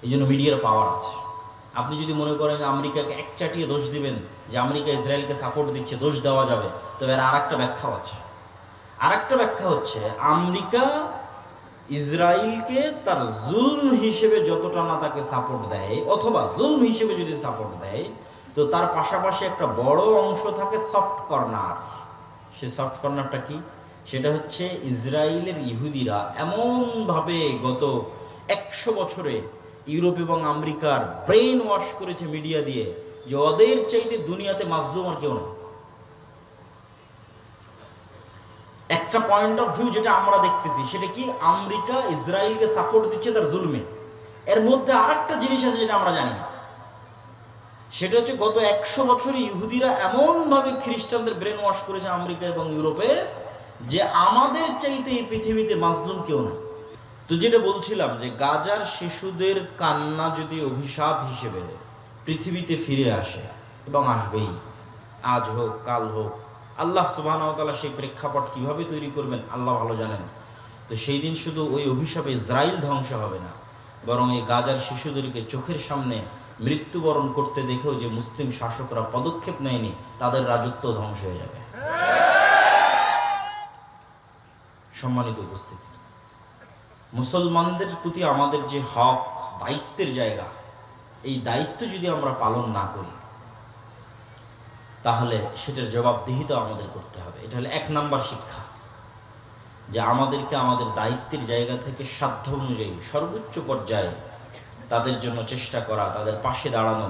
এই জন্য মিডিয়ার পাওয়ার আছে। আপনি যদি মনে করেন আমেরিকাকে একচাটিয়ে দোষ দিবেন যে আমেরিকা ইসরায়েলকে সাপোর্ট দিচ্ছে, দোষ দেওয়া যাবে, তবে এর আর একটা ব্যাখ্যাও আছে। আর একটা ব্যাখ্যা হচ্ছে আমেরিকা ইসরায়েলকে তার জুলম হিসেবে যতটা না তাকে সাপোর্ট দেয়, অথবা জুলম হিসেবে যদি সাপোর্ট দেয়, তো তার পাশাপাশি একটা বড় অংশ থাকে সফট কর্নার। সে সফট কর্নারটা কি? সেটা হচ্ছে ইসরায়েলের ইহুদিরা এমনভাবে গত 100 বছরে ইউরোপ এবং আমেরিকার ব্রেন ওয়াশ করেছে মিডিয়া দিয়ে, যে ওদের চাইতে দুনিয়াতে মাজলুম আর কেউ না। একটা পয়েন্ট অফ ভিউ যেটা আমরা দেখতেছি সেটা কি, আমেরিকা ইসরায়েলকে সাপোর্ট দিচ্ছে তার জুলমে। এর মধ্যে আর একটা জিনিস আছে যেটা আমরা জানি না, সেটা হচ্ছে গত 100 বছরে ইহুদিরা এমনভাবে খ্রিস্টানদের ব্রেন ওয়াশ করেছে আমেরিকা এবং ইউরোপে, যে আমাদের চাইতে এই পৃথিবীতে মাজলুম কেউ না। তো যেটা বলছিলাম, যে গাজার শিশুদের কান্না যদি অভিশাপ হিসেবে পৃথিবীতে ফিরে আসে, এবং আসবেই, আজ হোক কাল হোক, আল্লাহ সুবহানাহু ওয়া তাআলা সেই প্রেক্ষাপট কিভাবে তৈরি করবেন আল্লাহ ভালো জানেন। তো সেই দিন শুধু ওই অভিশাপে ইসরায়েল ধ্বংস হবে না, বরং এই গাজার শিশুদেরকে চোখের সামনে মৃত্যুবরণ করতে দেখেও যে মুসলিম শাসকরা পদক্ষেপ নেয়নি, তাদের রাজত্ব ধ্বংস হয়ে যাবে। সম্মানিত উপস্থিতি, মুসলমানদের প্রতি আমাদের যে হক, দায়িত্বের জায়গা, এই দায়িত্ব যদি আমরা পালন না করি, তাহলে সেটার জবাবদিহিতা আমাদের করতে হবে। এটা হলো 1 নাম্বার শিক্ষা, যে আমাদেরকে আমাদের দায়িত্বের জায়গা থেকে সাধ্য অনুযায়ী সর্বোচ্চ পর্যায়ে তাদের জন্য চেষ্টা করা, তাদের পাশে দাঁড়ানো,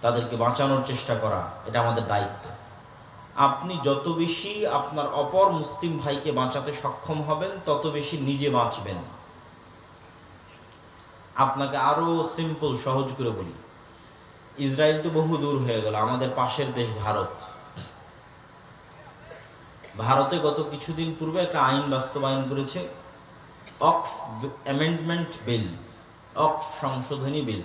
তাদেরকে বাঁচানোর চেষ্টা করা, এটা আমাদের দায়িত্ব। আপনি যত বেশি আপনার অপর মুসলিম ভাইকে বাঁচাতে সক্ষম হবেন, তত বেশি নিজে বাঁচবেন। আপনাকে আরো সিম্পল, সহজ করে বলি, ইসরায়েল তো বহু দূর হয়ে গেল, আমাদের পাশের দেশ ভারত। ভারতে গত কিছুদিন পূর্বে একটা আইন বাস্তবায়ন করেছে, ওয়াকফ অ্যামেন্ডমেন্ট বিল, ওয়াকফ সংশোধনী বিল।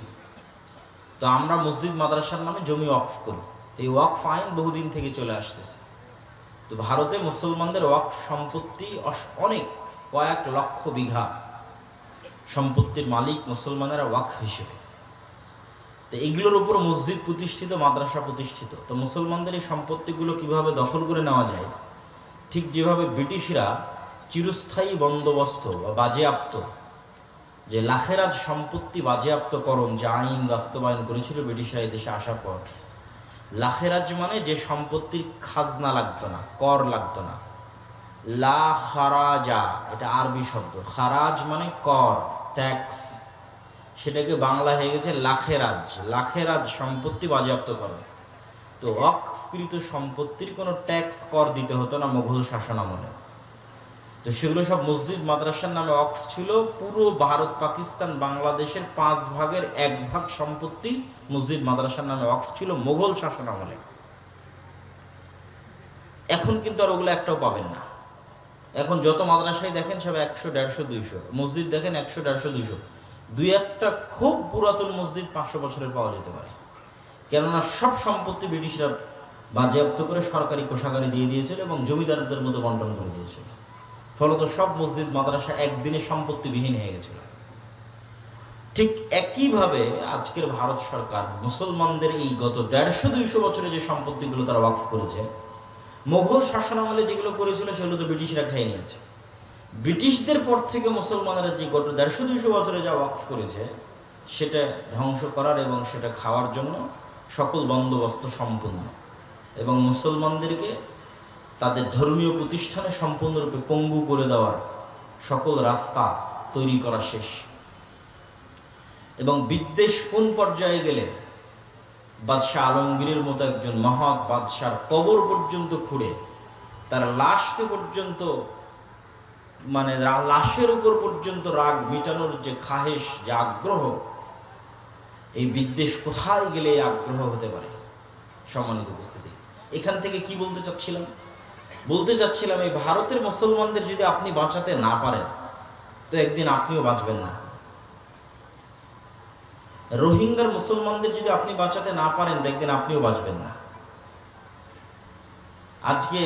তো আমরা মসজিদ মাদ্রাসার নামে জমি ওয়াকফ করি, তো এই ওয়াকফ আইন বহুদিন থেকে চলে আসতেছে। তো ভারতে মুসলমানদের ওয়াকফ সম্পত্তি অনেক, কয়েক লক্ষ বিঘা সম্পত্তির মালিক মুসলমানেরা ওয়াকফ হিসেবে। তো এইগুলোর উপর মসজিদ প্রতিষ্ঠিত, মাদ্রাসা প্রতিষ্ঠিত। তো মুসলমানদের এই সম্পত্তিগুলো কিভাবে দখল করে নেওয়া যায়, ঠিক যেভাবে ব্রিটিশরা চিরস্থায়ী বন্দোবস্ত বা বাজেয়াপ্ত, যে লাখেরাজ সম্পত্তি বাজেয়াপ্তকরণ যে আইন বাস্তবায়ন করেছিল ব্রিটিশরা এদেশে আসার পর, লাখেরাজ মানে যে সম্পত্তির খাজনা লাগতো না, কর লাগতো না। লা খারাজা, এটা আরবি শব্দ, খারাজ মানে কর, ট্যাক্স, সেটাকে বাংলা হয়ে গেছে লাখেরাজ। লাখেরাজ সম্পত্তি বাজেয়াপ্ত করে। তো ওয়াকফকৃত সম্পত্তির কোনো ট্যাক্স, কর দিতে হতো না মুঘল শাসন আমলে। তো সেগুলো সব মসজিদ মাদ্রাসার নামে ওয়াকফ ছিল। পুরো ভারত, পাকিস্তান, বাংলাদেশের 5 ভাগের 1 ভাগ সম্পত্তি মসজিদ মাদ্রাসার নামে ওয়াকফ ছিল মুঘল শাসন আমলে। এখন কিন্তু আর ওগুলো একটাও পাবেন না। এখন যত মাদ্রাসায় দেখেন সব 100, 150, 200, মসজিদ দেখেন 100, 150, 200। দুই একটা খুব পুরাতন মসজিদ 500 বছরের পাওয়া যেতে পারে, কেননা সব সম্পত্তি ব্রিটিশরা বাজেয়াপ্ত করে সরকারি কোষাগারে দিয়ে দিয়েছিল এবং জমিদারদের মধ্যে বন্টন করে দিয়েছিল। ফলত সব মসজিদ মাদ্রাসা একদিনে সম্পত্তিবিহীন হয়ে গেছিল। ঠিক একইভাবে আজকের ভারত সরকার মুসলমানদের এই গত 150-200 বছরে যে সম্পত্তিগুলো তারা ওয়াকফ করেছে, মুঘল শাসনামলে যেগুলো করেছিল সেগুলো তো ব্রিটিশরা খেয়ে নিয়েছে। ব্রিটিশদের পর থেকে মুসলমানেরা যে গত 150-200 বছরে যা ওয়াকফ করেছে, সেটা ধ্বংস করার এবং সেটা খাওয়ার জন্য সকল বন্দোবস্ত সম্পূর্ণ, এবং মুসলমানদেরকে তাদের ধর্মীয় প্রতিষ্ঠানে সম্পূর্ণরূপে পঙ্গু করে দেওয়ার সকল রাস্তা তৈরি করা শেষ। এবং বিদ্বেষ কোন পর্যায়ে গেলে বাদশাহ আলমগীরের মতো একজন মহৎ বাদশার কবর পর্যন্ত খুঁড়ে তার লাশকে পর্যন্ত, মানে লাশের উপর পর্যন্ত রাগ মিটানোর যে খাহেশ, যে আগ্রহ, এই বিদ্বেষ কোথায় গেলে এই আগ্রহ হতে পারে। সম্মানিত উপস্থিতি, এখান থেকে কি বলতে চাচ্ছিলাম, এই ভারতের মুসলমানদের যদি আপনি বাঁচাতে না পারেন, তো একদিন আপনিও বাঁচবেন না। রোহিঙ্গার মুসলমানদের যদি আপনি বাঁচাতে না পারেন, দেখবেন আপনিও বাঁচবেন না। আজকে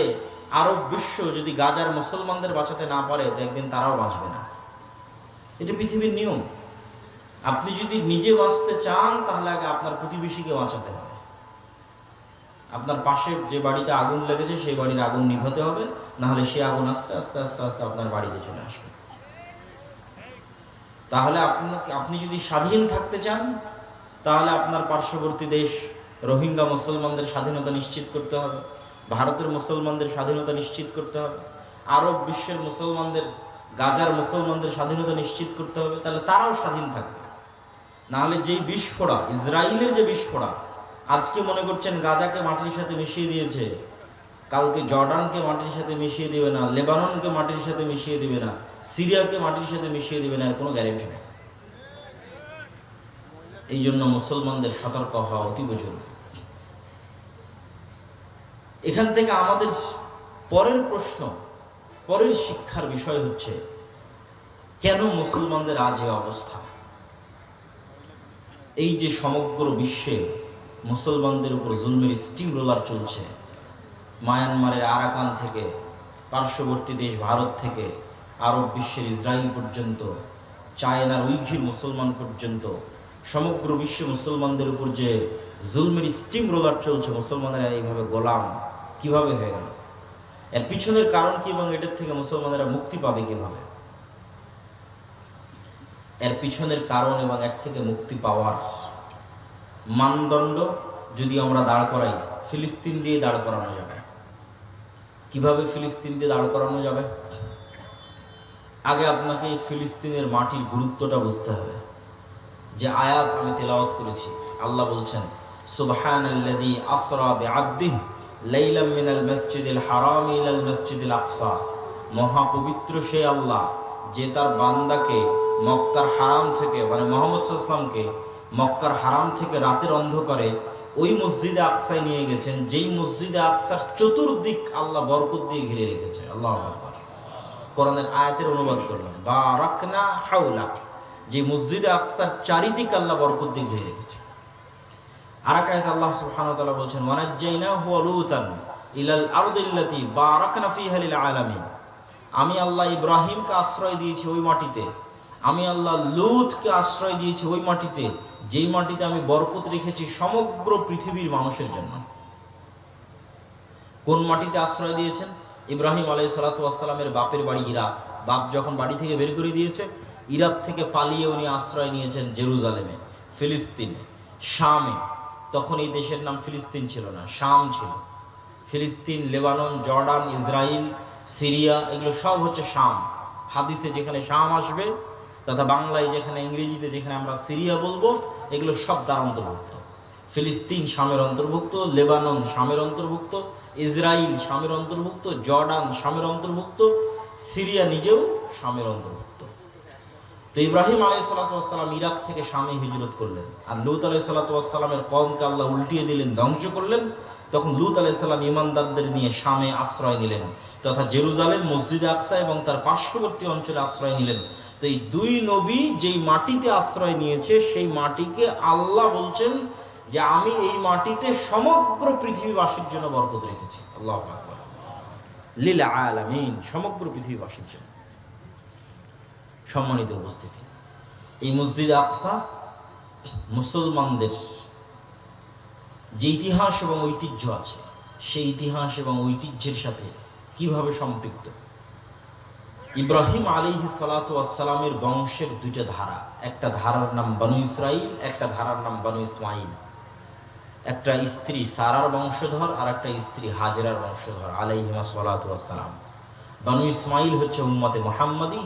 আরব বিশ্ব যদি গাজার মুসলমানদের বাঁচাতে না পারে, দেখবেন তারাও বাঁচবে না। এটা পৃথিবীর নিয়ম। আপনি যদি নিজে বাঁচতে চান তাহলে আগে আপনার প্রতিবেশীকে বাঁচাতে হবে। আপনার পাশে যে বাড়িতে আগুন লেগেছে সেই বাড়ির আগুন নিভাতে হবে, নাহলে সে আগুন আস্তে আস্তে আস্তে আস্তে আপনার বাড়িতে চলে আসবে। তাহলে আপনি যদি স্বাধীন থাকতে চান তাহলে আপনার পার্শ্ববর্তী দেশ রোহিঙ্গা মুসলমানদের স্বাধীনতা নিশ্চিত করতে হবে, ভারতের মুসলমানদের স্বাধীনতা নিশ্চিত করতে হবে, আরব বিশ্বের মুসলমানদের, গাজার মুসলমানদের স্বাধীনতা নিশ্চিত করতে হবে, তাহলে তারাও স্বাধীন থাকবে। নাহলে যেই বিস্ফোরা, ইসরায়েলের যে বিস্ফোরা, আজকে মনে করছেন গাজাকে মাটির সাথে মিশিয়ে দিয়েছে, কালকে জর্ডানকে মাটির সাথে মিশিয়ে দিবে না, লেবাননকে মাটির সাথে মিশিয়ে দিবে না, সিরিয়াকে মাটির সাথে মিশিয়ে দিবে না, এর কোনো গ্যারেন্টি নেই। এই জন্য মুসলমানদের সতর্ক হওয়া অতীব জরুরি। এখান থেকে আমাদের পরের প্রশ্ন, পরের শিক্ষার বিষয় হচ্ছে, কেন মুসলমানদের আজ এই অবস্থা? এই যে সমগ্র বিশ্বে মুসলমানদের উপর জুলমের স্টিম রোলার চলছে, মায়ানমারের আরাকান থেকে পার্শ্ববর্তী দেশ ভারত থেকে আরব বিশ্বের ইসরায়েল পর্যন্ত, চায়নার উইঘুর মুসলমান পর্যন্ত, সমগ্র বিশ্বে মুসলমানদের উপর যে জুলমের স্টিম রোলার চলছে, মুসলমানেরা এইভাবে গোলাম কিভাবে হয়ে গেল? এর পিছনের কারণ কি এবং এটার থেকে মুসলমানেরা মুক্তি পাবে কিভাবে? এর পিছনের কারণ এবং এর থেকে মুক্তি পাওয়ার মানদণ্ড যদি আমরা দাঁড় করাই, ফিলিস্তিন দিয়ে দাঁড় করানো যাবে। কিভাবে ফিলিস্তিন দিয়ে দাঁড় করানো যাবে? আগে আপনাকে এই ফিলিস্তিনের মাটির গুরুত্বটা বুঝতে হবে। যে আয়াত আমি তেলাওয়াত করেছি, আল্লাহ বলছেন, সুবহানাল্লাযী আসরা বিআবদিহি লাইলাম মিনাল মাসজিদিল হারাম ইলাল মাসজিদিল আকসা। মহাপবিত্র সে আল্লাহ যে তার বান্দাকে মক্কার হারাম থেকে, মানে মুহাম্মদ সাল্লাল্লাহু আলাইহি ওয়াসাল্লামকে মক্কার হারাম থেকে রাতের অন্ধকারে ওই মসজিদে আকসায় নিয়ে গেছেন, যেই মসজিদে আকসার চতুর্দিক আল্লাহ বরকত দিয়ে ঘিরে রেখেছে। আল্লাহু আকবার। কোরআনের আয়াতের অনুবাদ করলাম, বারাকনা হাওলা, যে মসজিদে আকসার চারিদিক আল্লাহ বরকত দিয়ে ঘিরে রেখেছে। আর এক আয়াতে আল্লাহ সুবহানাহু ওয়া তাআলা বলেছেন, ওয়ানাজ্জাইনাহু ওয়া লূতান ইলাল আরদিল্লাতী বারাকনা ফীহা লিল আলামিন। আমি আল্লাহ ইব্রাহিমকে আশ্রয় দিয়েছি ওই মাটিতে, আমি আল্লাহ লূতকে আশ্রয় দিয়েছি ওই মাটিতে, যেই মাটিতে আমি বরকত রেখেছি সমগ্র পৃথিবীর মানুষের জন্য। কোন মাটিতে আশ্রয় দিয়েছেন? ইব্রাহিম আলাইহিস সালাতু ওয়াস সালামের বাপের বাড়ি ইরাক। বাপ যখন বাড়ি থেকে বের করে দিয়েছে, ইরাক থেকে পালিয়ে উনি আশ্রয় নিয়েছেন জেরুজালেমে, ফিলিস্তিনে, শামে। তখন এই দেশের নাম ফিলিস্তিন ছিল না, শাম ছিল। ফিলিস্তিন, লেবানন, জর্ডান, ইসরায়েল, সিরিয়া, এগুলো সব হচ্ছে শাম। হাদিসে যেখানে শাম আসবে, তথা বাংলায় যেখানে, ইংরেজিতে যেখানে আমরা সিরিয়া বলবো, এগুলো সব তার অন্তর্ভুক্ত। ফিলিস্তিন শামের অন্তর্ভুক্ত, লেবানন শামের অন্তর্ভুক্ত, ইসরায়েল শামের অন্তর্ভুক্ত, জর্ডান শামের অন্তর্ভুক্ত, সিরিয়া নিজেও শামের অন্তর্ভুক্ত। তো ইব্রাহিম আলাইহিস সালাতু ওয়াস সালাম ইরাক থেকে শামে হিজরত করলেন, আর লূত আলাইহিস সালাতু ওয়াস সালামের কওমকে আল্লাহ উল্টিয়ে দিলেন, ধ্বংস করলেন। তখন লূত আলাইহিস সালাম ঈমানদারদের নিয়ে শামে আশ্রয় নিলেন, তথা জেরুজালেম, মসজিদে আকসা এবং তার পার্শ্ববর্তী অঞ্চলে আশ্রয় নিলেন। তো এই দুই নবী যেই মাটিতে আশ্রয় নিয়েছে, সেই মাটিকে আল্লাহ বলছেন যে আমি এই মাটিতে সমগ্র পৃথিবীবাসীর জন্য বরকত রেখেছি। আল্লাহু আকবার। লিল আলামিন, সমগ্র পৃথিবীবাসীর জন্য। সম্মানিত উপস্থিতি, এই মসজিদ আকসা মুসলমানদের যে ইতিহাস এবং ঐতিহ্য আছে, সেই ইতিহাস এবং ঐতিহ্যের সাথে কিভাবে সম্পৃক্ত। ইব্রাহিম আলাইহিস সালাতু ওয়াস সালামের বংশের দুইটা ধারা, একটা ধারার নাম বনু ইসরাইল, একটা ধারার নাম বনু ইসমাইল। একটা স্ত্রী সারার বংশধর আর একটা স্ত্রী হাজেরার বংশধর আলাইহিমা সালাতু ওয়াস সালাম। বনু ইসমাইল হচ্ছে উম্মতে মুহাম্মাদি,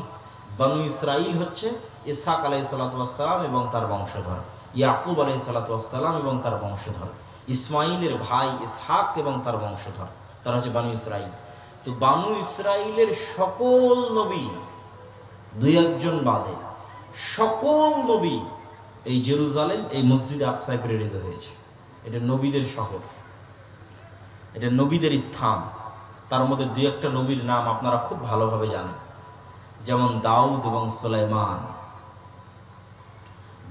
বনু ইসরাইল হচ্ছে ইসহাক আলাইহিস সালাতু ওয়াস সালাম এবং তার বংশধর, ইয়াকুব আলাইহিস সালাতু ওয়াস সালাম এবং তার বংশধর, ইসমাইলের ভাই ইসহাক এবং তার বংশধর, তারা হচ্ছে বনু ইসরাইল। তো বনু ইসরাইলের সকল নবী, দুই একজন বাদে সকল নবী এই জেরুজালেম, এই মসজিদে আকসায় প্রেরিত হয়েছে। এটা নবীদের শহর, এটা নবীদের স্থান। তার মধ্যে দুই একটা নবীর নাম আপনারা খুব ভালোভাবে জানেন, যেমন দাউদ এবং সুলাইমান।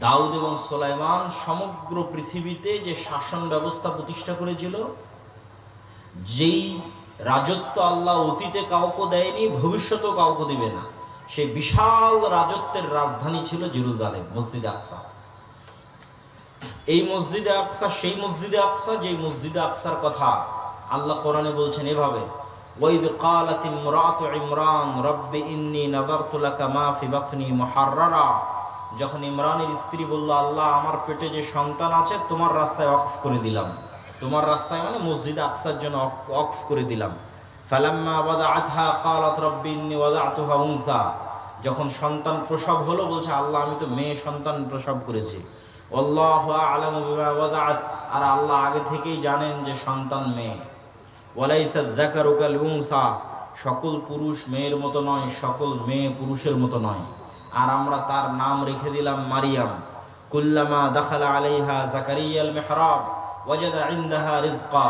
দাউদ এবং সুলাইমান সমগ্র পৃথিবীতে যে শাসন ব্যবস্থা প্রতিষ্ঠা করেছিল, যেই রাজত্ব আল্লাহ অতীতে কাউকে দেয়নি, ভবিষ্যতেও কাউকে দিবে না, সেই বিশাল রাজত্বের রাজধানী ছিল জেরুজালেম, মসজিদে আকসা। এই মসজিদে আকসা সেই মসজিদে আকসা যে মসজিদে আকসার কথা আল্লাহ কোরআনে বলছেন এভাবে, ওয়াইদ ক্বালাত ইমরাতু ইমরান রব্বি ইন্নী নাযারতু লাকা মা ফি বাতনি মুহাররারা। যখন ইমরানের স্ত্রী বলল, আল্লাহ আমার পেটে যে সন্তান আছে তোমার রাস্তায় ওয়াকফ করে দিলাম, তোমার রাস্তায় মানে মসজিদে আকসার জন্য ওয়াকফ করে দিলাম। ফালাম্মা ওয়াদাআতহা ক্বালাত রব্বি ইন্নী ওয়াদাতুহা উনসা। যখন সন্তান প্রসব হলো বলছে, আল্লাহ আমি তো মেয়ে সন্তান প্রসব করেছি। আল্লাহু আ'লামু বিমা ওয়াজাআত, আর আল্লাহ আগে থেকেই জানেন যে সন্তান মেয়ে। ওয়ালাইসা যাকারু কাল উনসা, সকল পুরুষ মেয়ের মতো নয়, সকল মেয়ে পুরুষের মতো নয়। আর আমরা তার নাম রেখে দিলাম মারিয়াম। কুল্লামা দাখালা আলাইহা জাকারিয়াল মিহরাব ওয়াজাদা ইনদাহা রিজকা।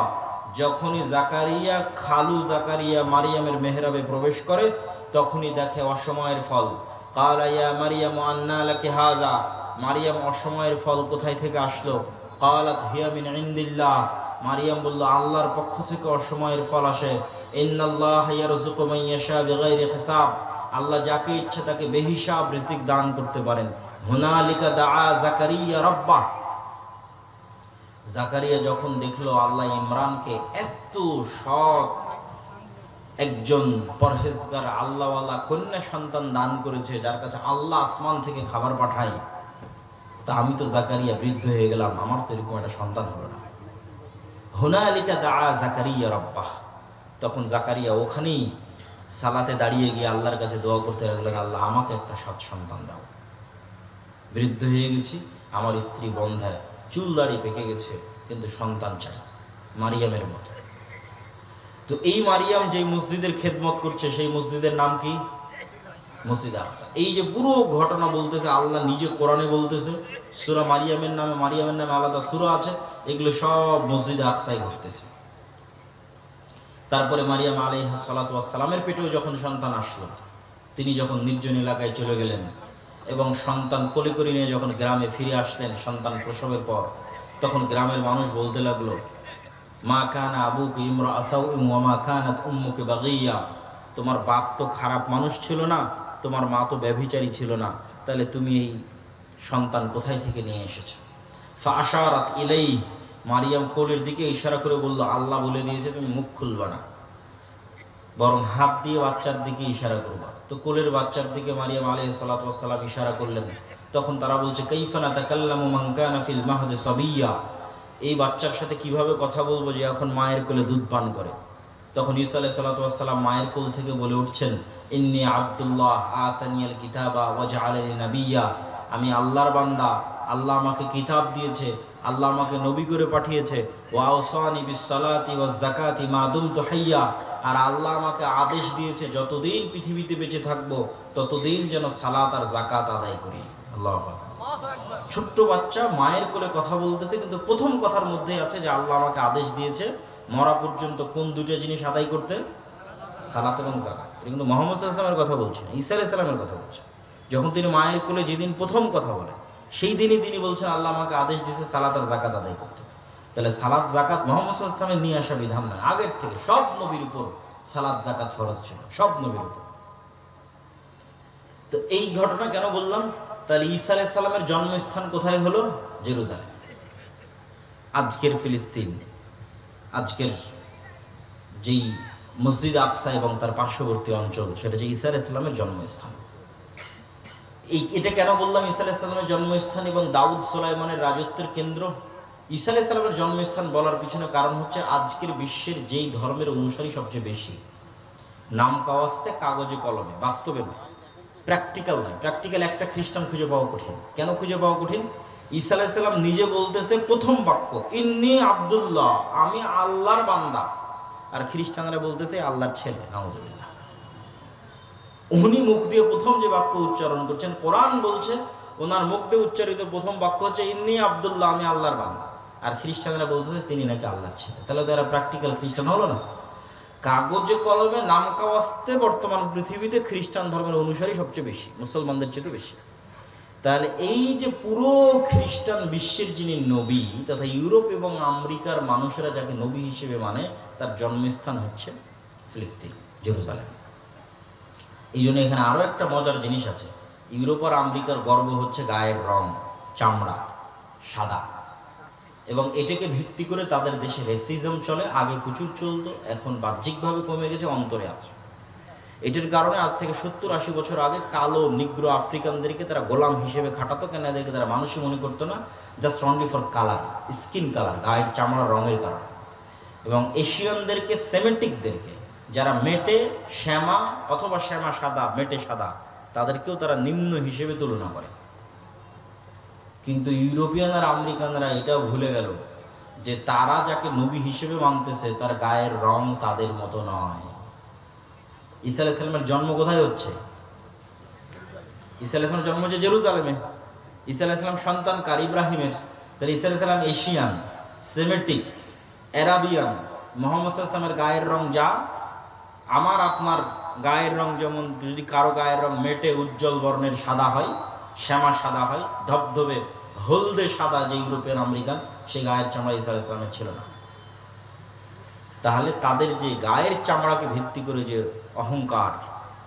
যখনই জাকারিয়া, খালু জাকারিয়া মারিয়ামের মেহরাবে প্রবেশ করে তখনই দেখে অসময়ের ফল। ক্বালা ইয়া মারিয়াম আন্না লাকি হাযা, মারিয়াম অসময়ের ফল কোথায় থেকে আসলো? ক্বালাত হিয়া মিন ইনদিল্লাহ, মারিয়াম বলল আল্লাহর পক্ষ থেকে অসময়ের ফল আসে। ইন্নাল্লাহা ইয়ারযুকু মান ইয়াশা বিগাইরি হিসাব, আল্লাহ যাকে ইচ্ছা তাকে বেহিসাব রিজিক দান করতে পারেন। হুনালিকা দাআ জাকারিয়া রাব্বাহ। জাকারিয়া যখন দেখলো আল্লাহ ইমরানকে এত সৎ একজন পরহেজগার আল্লাহওয়ালা কন্যা সন্তান দান করেছে, যার কাছে আল্লাহ আসমান থেকে খাবার পাঠায়, তা আমি তো জাকারিয়া বৃদ্ধ হয়ে গেলাম, আমার তো এরকম একটা সন্তান হলো না। হুনালিকা দাআ জাকারিয়া রাব্বাহ। তখন জাকারিয়া ওখানেই সালাতে দাঁড়িয়ে গিয়ে আল্লাহর কাছে দোয়া করতে লাগলেন, আল্লাহ আমাকে একটা সৎ সন্তান দাও। বৃদ্ধ হয়ে গেছি, আমার স্ত্রী বন্ধায়, চুল দাড়ি পেকে গেছে, কিন্তু সন্তান চাই মারিয়ামের মতো। তো এই মারিয়াম যে মসজিদের খেদমত করছে সেই মসজিদের নাম কি? মসজিদে আকসা। এই যে পুরো ঘটনা বলতেছে আল্লাহ নিজে কোরআনে বলতেছে, সূরা মারিয়ামের নামে আলাদা সূরা আছে, এগুলো সব মসজিদে আকসায় ঘটতেছে। তারপরে মারিয়াম আলাইহিস সালাতু ওয়াস সালামের পেটেও যখন সন্তান আসলো, তিনি যখন নির্জন এলাকায় চলে গেলেন এবং সন্তান কোলে করে নিয়ে যখন গ্রামে ফিরে আসলেন সন্তান প্রসবের পর, তখন গ্রামের মানুষ বলতে লাগলো, মা কানা আবুকা ইমরাআ সাউইন ওয়া মা কানাত উম্মুকা বাগিয়া। তোমার বাপ তো খারাপ মানুষ ছিল না, তোমার মা তো ব্যভিচারী ছিল না, তাহলে তুমি এই সন্তান কোথায় থেকে নিয়ে এসেছো? ফাআশারাত ইলাইহি, মারিয়াম কোলের দিকে ইশারা করে বলল, আল্লাহ বলে দিয়েছে তুমি মুখ খুলবা না, বরং হাত দিয়ে বাচ্চার দিকে ইশারা করবা। তো কোলের বাচ্চার দিকে মারিয়াম আলাইহিস সালাতু ওয়াস সালাম ইশারা করলেন। তখন তারা বলছে, কাইফা নাতাকাল্লামু মান কানা ফিল মাহদি সাবিয়্যা, এই বাচ্চার সাথে কিভাবে কথা বলবো যে এখন মায়ের কোলে দুধ পান করে? তখন ঈসা আলাইহিস সালাতু ওয়াস সালাম মায়ের কোল থেকে বলে উঠছেন, ইন্নী আব্দুল্লাহ আতানিয়াল কিতাবা ওয়া জাআলানি নাবিয়্যা, আমি আল্লাহর বান্দা, আল্লাহ আমাকে কিতাব দিয়েছে, আল্লাহ আমাকে নবী করে পাঠিয়েছে। ওয়া আওসানি বিস সালাতি ওয়াজ যাকাতি মা দুমতু হাইয়্যা, আর আল্লাহ আমাকে আদেশ দিয়েছে যতদিন পৃথিবীতে বেঁচে থাকবো ততদিন যেন সালাত আর যাকাত আদায় করি। আল্লাহু আকবার। ছোট্ট বাচ্চা মায়ের কোলে কথা বলতেছে, কিন্তু প্রথম কথার মধ্যে আছে যে আল্লাহ আমাকে আদেশ দিয়েছে মরা পর্যন্ত কোন দুটো জিনিস আদায় করতে? সালাত এবং যাকাত। এটা কিন্তু মুহাম্মদ সাল্লাল্লাহু আলাইহি ওয়াসাল্লামের কথা বলছে, ঈসা আলাইহিস সালামের কথা বলছে। যখন তিনি মায়ের কোলে যেদিন প্রথম কথা বলেন সেই দিনই তিনি বলছেন আল্লাহ আমাকে আদেশ দিয়েছে সালাত আর যাকাত আদায় করতে। তাহলে সালাত যাকাত মুহাম্মদ সাল্লাল্লাহু আলাইহি ওয়াসাল্লামের নিয়ে আসা বিধান নয়, আগের থেকে সব নবীর উপর সালাত যাকাত ফরজ ছিল, সব নবীর উপর। তো এই ঘটনা কেন বললাম? তাহলে ঈসা আলাইহিস সালামের জন্মস্থান কোথায় হলো? জেরুজালেম। আজকের ফিলিস্তিন, আজকের যেই মসজিদ আকসা এবং তার পার্শ্ববর্তী অঞ্চল, সেটা যে ঈসা আলাইহিস সালামের জন্মস্থান। এটা কেন বললাম ঈসা আলাইহিস সালামের জন্মস্থান এবং দাউদ সুলাইমানের রাজত্বের কেন্দ্র? ঈসা আলাইহিস সালামের জন্মস্থান বলার পিছনে কারণ হচ্ছে আজকের বিশ্বের যেই ধর্মের অনুসারী সবচেয়ে বেশি, নাম কাওয়াস্তে কাগজে কলমে, বাস্তবে নয়, প্র্যাকটিক্যাল নয়। প্র্যাকটিক্যাল একটা খ্রিস্টান খুঁজে পাওয়া কঠিন। কেন খুঁজে পাওয়া কঠিন? ঈসা আলাইহিস সালাম নিজে বলতেছে প্রথম বাক্য, ইন্নী আব্দুল্লাহ, আমি আল্লাহর বান্দা। আর খ্রিস্টানরা বলতেছে আল্লাহর ছেলে, নাউজুবিল্লাহ। উনি মুখ দিয়ে প্রথম যে বাক্য উচ্চারণ করছেন, কোরআন বলছে ওনার মুখ দিয়ে উচ্চারিত প্রথম বাক্য হচ্ছে ইন্নী আব্দুল্লাহ, আমি আল্লাহর বান্দা। আর খ্রিস্টানরা বলতেছে তিনি নাকি আল্লাহর ছেলে। তাহলে তো এরা প্র্যাকটিক্যাল খ্রিস্টান হলো না? কাগজে কলমে নাম কাওয়াস্তে বর্তমান পৃথিবীতে খ্রিস্টান ধর্মের অনুসারী সবচেয়ে বেশি, মুসলমানদের চেয়ে বেশি। তাহলে এই যে পুরো খ্রিস্টান বিশ্বের যিনি নবী, তথা ইউরোপ এবং আমেরিকার মানুষেরা যাকে নবী হিসেবে মানে, তার জন্মস্থান হচ্ছে ফিলিস্তিন, জেরুজালেম। এই জন্য এখানে আরও একটা মজার জিনিস আছে। ইউরোপ আর আমেরিকার গর্ব হচ্ছে গায়ের রং, চামড়া সাদা, এবং এটাকে ভিত্তি করে তাদের দেশে রেসিজম চলে। আগে প্রচুর চলতো, এখন বাহ্যিকভাবে কমে গেছে, অন্তরে আছে। এটার কারণে আজ থেকে 70-80 বছর আগে কালো নিগ্রো আফ্রিকানদেরকে তারা গোলাম হিসেবে খাটাতো। কেন? এদেরকে তারা মানুষই মনে করতো না, just only for colour, skin colour, গায়ের চামড়ার রঙের কারণে। এবং এশিয়ানদেরকে, সেমেটিকদেরকে, যারা মেটে শ্যামা অথবা শ্যামা সাদা, মেটে সাদা, তাদেরকেও তারা নিম্ন হিসেবে তুলনা করে। কিন্তু ইউরোপিয়ান আর আমেরিকানরা এটাও ভুলে গেল যে তারা যাকে নবী হিসেবে মানতেছে তার গায়ের রং তাদের মতো নয়। ঈসা আলাইহিস সালামের জন্ম কোথায় হচ্ছে? ঈসা আলাইহিস সালামের জন্ম হচ্ছে জেরুজালেমে। ঈসা আলাইহিস সালাম সন্তান কার? ইব্রাহিমের। তাহলে ঈসা আলাইহিস সালাম এশিয়ান, সেমেটিক, অ্যারাবিয়ান। মুহাম্মদ সাল্লাল্লাহু আলাইহি ওয়াসাল্লামের গায়ের রং যা, আমার আপনার গায়ের রং যেমন, যদি কারো গায়ের রং মেটে উজ্জ্বল বর্ণের সাদা হয়, শ্যামা সাদা হয়, ধবধবে হলদে সাদা যে ইউরোপিয়ান আমেরিকান, সেই গায়ের চামড়া ঈসা আলাইহিস সালামের ছিল না। তাহলে তাদের যে গায়ের চামড়াকে ভিত্তি করে যে অহংকার,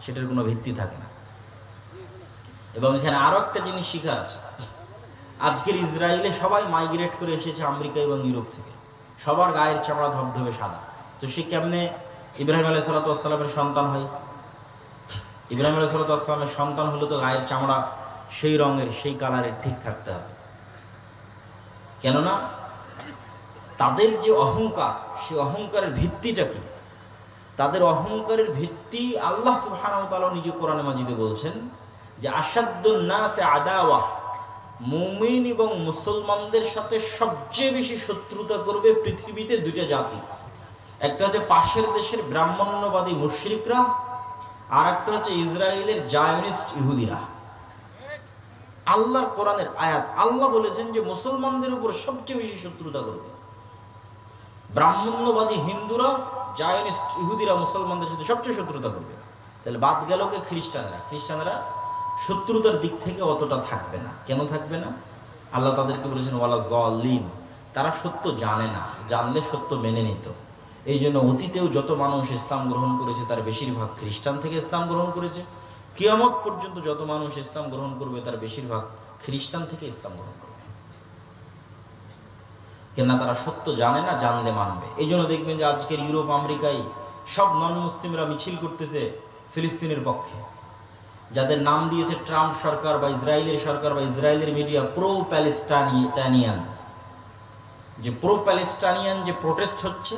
সেটার কোনো ভিত্তি থাকে না। এবং এখানে আরো একটা জিনিস শিখা আছে। আজকের ইসরায়েলে সবাই মাইগ্রেট করে এসেছে আমেরিকা এবং ইউরোপ থেকে, সবার গায়ের চামড়া ধবধবে সাদা। তো সে কেমনে ইব্রাহিম আলাইহিস সালামের সন্তান হয়? ইব্রাহিম আলাইহিস সালামের সন্তান হলে তো গায়ের চামড়া সেই রঙের, সেই কালারের ঠিক থাকতে হবে। কেননা তাদের যে অহংকার, সেই অহংকারের ভিত্তিটা কি? তাদের অহংকারের ভিত্তি আল্লাহ সুবহানাহু ওয়া তাআলা নিজে কোরআনে মাজিদে বলছেন যে আশাদ্দুন নাসে আদাওয়াহ, মুমিন এবং মুসলমানদের সাথে সবচেয়ে বেশি শত্রুতা করবে পৃথিবীতে দুইটা জাতি। একটা হচ্ছে পাশের দেশের ব্রাহ্মণ্যবাদী মুশরিকরা, আর একটা হচ্ছে ইসরায়েলের জায়নিস্ট ইহুদিরা। আল্লাহর কোরআনের আয়াত, আল্লাহ বলেছেন যে মুসলমানদের উপর সবচেয়ে বেশি শত্রুতা করবে ব্রাহ্মণ্যবাদী হিন্দুরা, জায়নিস্ট ইহুদিরা মুসলমানদের সাথে সবচেয়ে শত্রুতা করবে। তাহলে বাদ গেল কে? খ্রিস্টানরা শত্রুতার দিক থেকে অতটা থাকবে না। কেন থাকবে না? আল্লাহ তাদেরকে বলেছেন ওয়ালা যালিম, তারা সত্য জানে না, জানলে সত্য মেনে নিত। এই জন্য অতীতেও যত মানুষ ইসলাম গ্রহণ করেছে তার বেশিরভাগ খ্রিস্টান থেকে ইসলাম গ্রহণ করেছে। কিয়ামত পর্যন্ত যত মানুষ ইসলাম গ্রহণ করবে তার বেশিরভাগ খ্রিস্টান থেকে ইসলাম গ্রহণ করবে। কেননা তারা সত্য জানে না, জানলে মানবে। এই জন্য দেখবেন যে আজকের ইউরোপ আমেরিকায় সব নন মুসলিমরা মিছিল করতেছে ফিলিস্তিনের পক্ষে, যাদের নাম দিয়েছে ট্রাম্প সরকার বা ইসরায়েলের সরকার বা ইসরায়েলের মিডিয়া প্রো প্যালেস্টাইনিয়ান। যে প্রো প্যালেস্টাইনিয়ান যে প্রোটেস্ট হচ্ছে,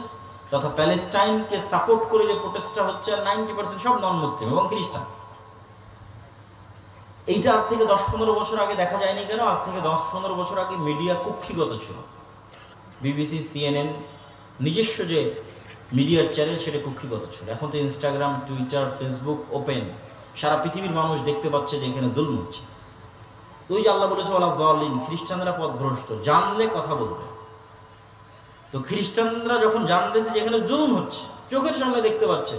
তথা প্যালেস্টাইনকে সাপোর্ট করে যে প্রোটেস্টটা হচ্ছে, 90% সব নন মুসলিম এবং খ্রিস্টান। এইটা আজ থেকে 10-15 বছর আগে দেখা যায়নি কেন? আজ থেকে 10-15 বছর আগে মিডিয়া কুক্ষিগত ছিল। বিবিসি, সিএনএন, নিজস্ব যে মিডিয়ার চ্যানেল সেটা কুক্ষিগত ছিল। এখন তো ইনস্টাগ্রাম, টুইটার, ফেসবুক ওপেন, সারা পৃথিবীর মানুষ দেখতে পাচ্ছে যে এখানে জুলম হচ্ছে। ওই যে আল্লাহ বলেছে ওয়ালা যালিম, খ্রিস্টানরা পথভ্রষ্ট, জানলে কথা বলবে। তো খ্রিস্টানরা যখন জানতেছে যে এখানে জুলম হচ্ছে, চোখের সামনে দেখতে পাচ্ছে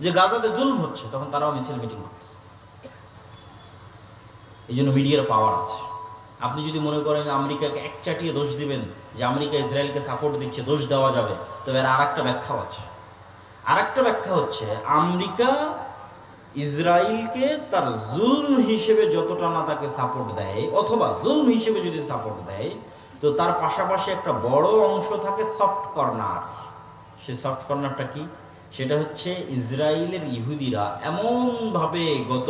যে গাজাতে জুলম হচ্ছে, তখন তারাও মিছিল মিটিং করতেছে। এই জন্য মিডিয়ার পাওয়ার আছে। আপনি যদি মনে করেন আমেরিকাকে একচাটিয়ে দোষ দিবেন যে আমেরিকা ইসরায়েলকে সাপোর্ট দিচ্ছে, দোষ দেওয়া যাবে, তবে আর একটা ব্যাখ্যা আছে। আর একটা ব্যাখ্যা হচ্ছে আমেরিকা ইসরায়েলকে তার জুলম হিসেবে যতটা না তাকে সাপোর্ট দেয়, অথবা জুলম হিসেবে যদি সাপোর্ট দেয়, তো তার পাশাপাশি একটা বড় অংশ থাকে সফট কর্নার। সে সফট কর্নারটা কি? সেটা হচ্ছে ইসরায়েলের ইহুদিরা এমনভাবে গত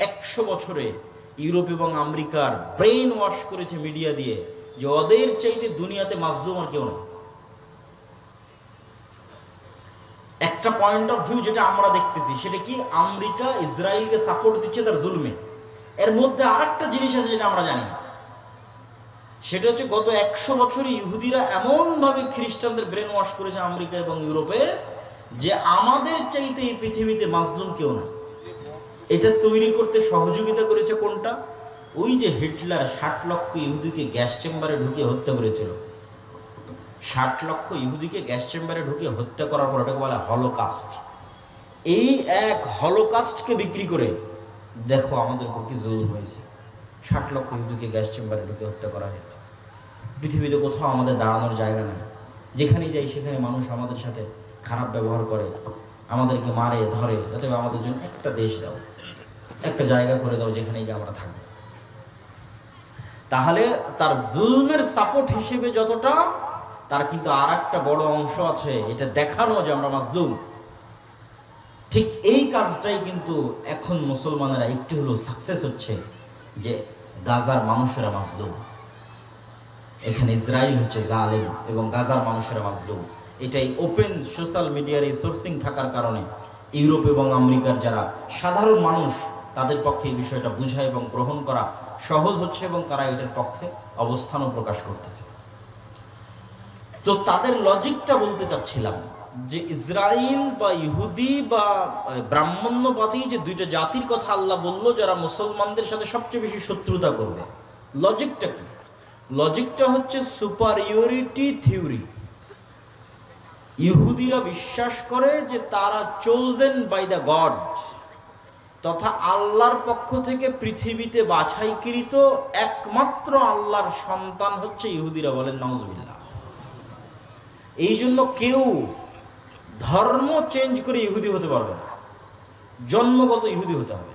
100 বছরে ইউরোপ এবং আমেরিকার ব্রেন ওয়াশ করেছে মিডিয়া দিয়ে যে ওদের চাইতে দুনিয়াতে মাজলুম আর কেউ না। একটা পয়েন্ট অফ ভিউ যেটা আমরা দেখতেছি সেটা কি? আমেরিকা ইসরায়েলকে সাপোর্ট দিচ্ছে তার জুলমে। এর মধ্যে আর একটা জিনিস আছে যেটা আমরা জানি না, সেটা হচ্ছে গত 100 বছরে ইহুদিরা এমনভাবে খ্রিস্টানদের ব্রেন ওয়াশ করেছে আমেরিকা এবং ইউরোপে যে আমাদের চাইতে এই পৃথিবীতে মাজলুম কেউ না। এটা তৈরি করতে সহযোগিতা করেছে কোনটা? ওই যে হিটলার 60 লক্ষ ইহুদিকে গ্যাস চেম্বারে ঢুকিয়ে হত্যা করেছিল। 60 লক্ষ ইহুদিকে গ্যাস চেম্বারে ঢুকিয়ে হত্যা করার পর ওটাকে বলে হলোকাস্ট। এই এক হলোকাস্টকে বিক্রি করে দেখো আমাদের উপর কি জুলুম হয়েছে। 60 লক্ষ ইহুদিকে গ্যাস চেম্বারে ঢুকে হত্যা করা হয়েছে। পৃথিবীতে কোথাও আমাদের দাঁড়ানোর জায়গা নেই। যেখানেই যাই সেখানে মানুষ আমাদের সাথে খারাপ ব্যবহার করে, আমাদেরকে মারে ধরে, অথবা আমাদের জন্য একটা দেশ দাও, একটা জায়গা করে দাও যেখানে গিয়ে আমরা থাকবো। তাহলে তার জুলমের সাপোর্ট হিসেবে যতটা, তার কিন্তু আর একটা বড় অংশ আছে, এটা দেখানো যে আমরা মাজলুম। ঠিক এই কাজটাই কিন্তু এখন মুসলমানেরা একটু হলেও সাকসেস হচ্ছে, যে গাজার মানুষেরা মাজলুম, এখানে ইসরায়েল হচ্ছে জালেম এবং গাজার মানুষেরা মাজলুম। এটাই ওপেন সোশ্যাল মিডিয়ার এই সোর্সিং থাকার কারণে ইউরোপ এবং আমেরিকার যারা সাধারণ মানুষ, তাদের পক্ষে এই বিষয়টা বোঝা এবং গ্রহণ করা সহজ হচ্ছে এবং তারা এটার পক্ষে অবস্থানও প্রকাশ করতেছে। তো তাদের লজিকটা বলতে চাচ্ছিলাম যে ইসরায়েল বা ইহুদি বা ব্রাহ্মণ্যবাদী যে দুইটা জাতির কথা আল্লাহ বলল, যারা মুসলমানদের সাথে সবচেয়ে বেশি শত্রুতা করবে, লজিকটা কি? লজিকটা হচ্ছে সুপারিয়রিটি থিওরি। ইহুদিরা বিশ্বাস করে যে তারা চোজেন বাই দ্য গড, তথা আল্লাহর পক্ষ থেকে পৃথিবীতে বাছাইকৃত একমাত্র আল্লাহর সন্তান হচ্ছে ইহুদিরা, বলেন নাউজুবিল্লাহ। এই জন্য কেউ ধর্ম চেঞ্জ করে ইহুদি হতে পারবে না, জন্মগত ইহুদি হতে হবে।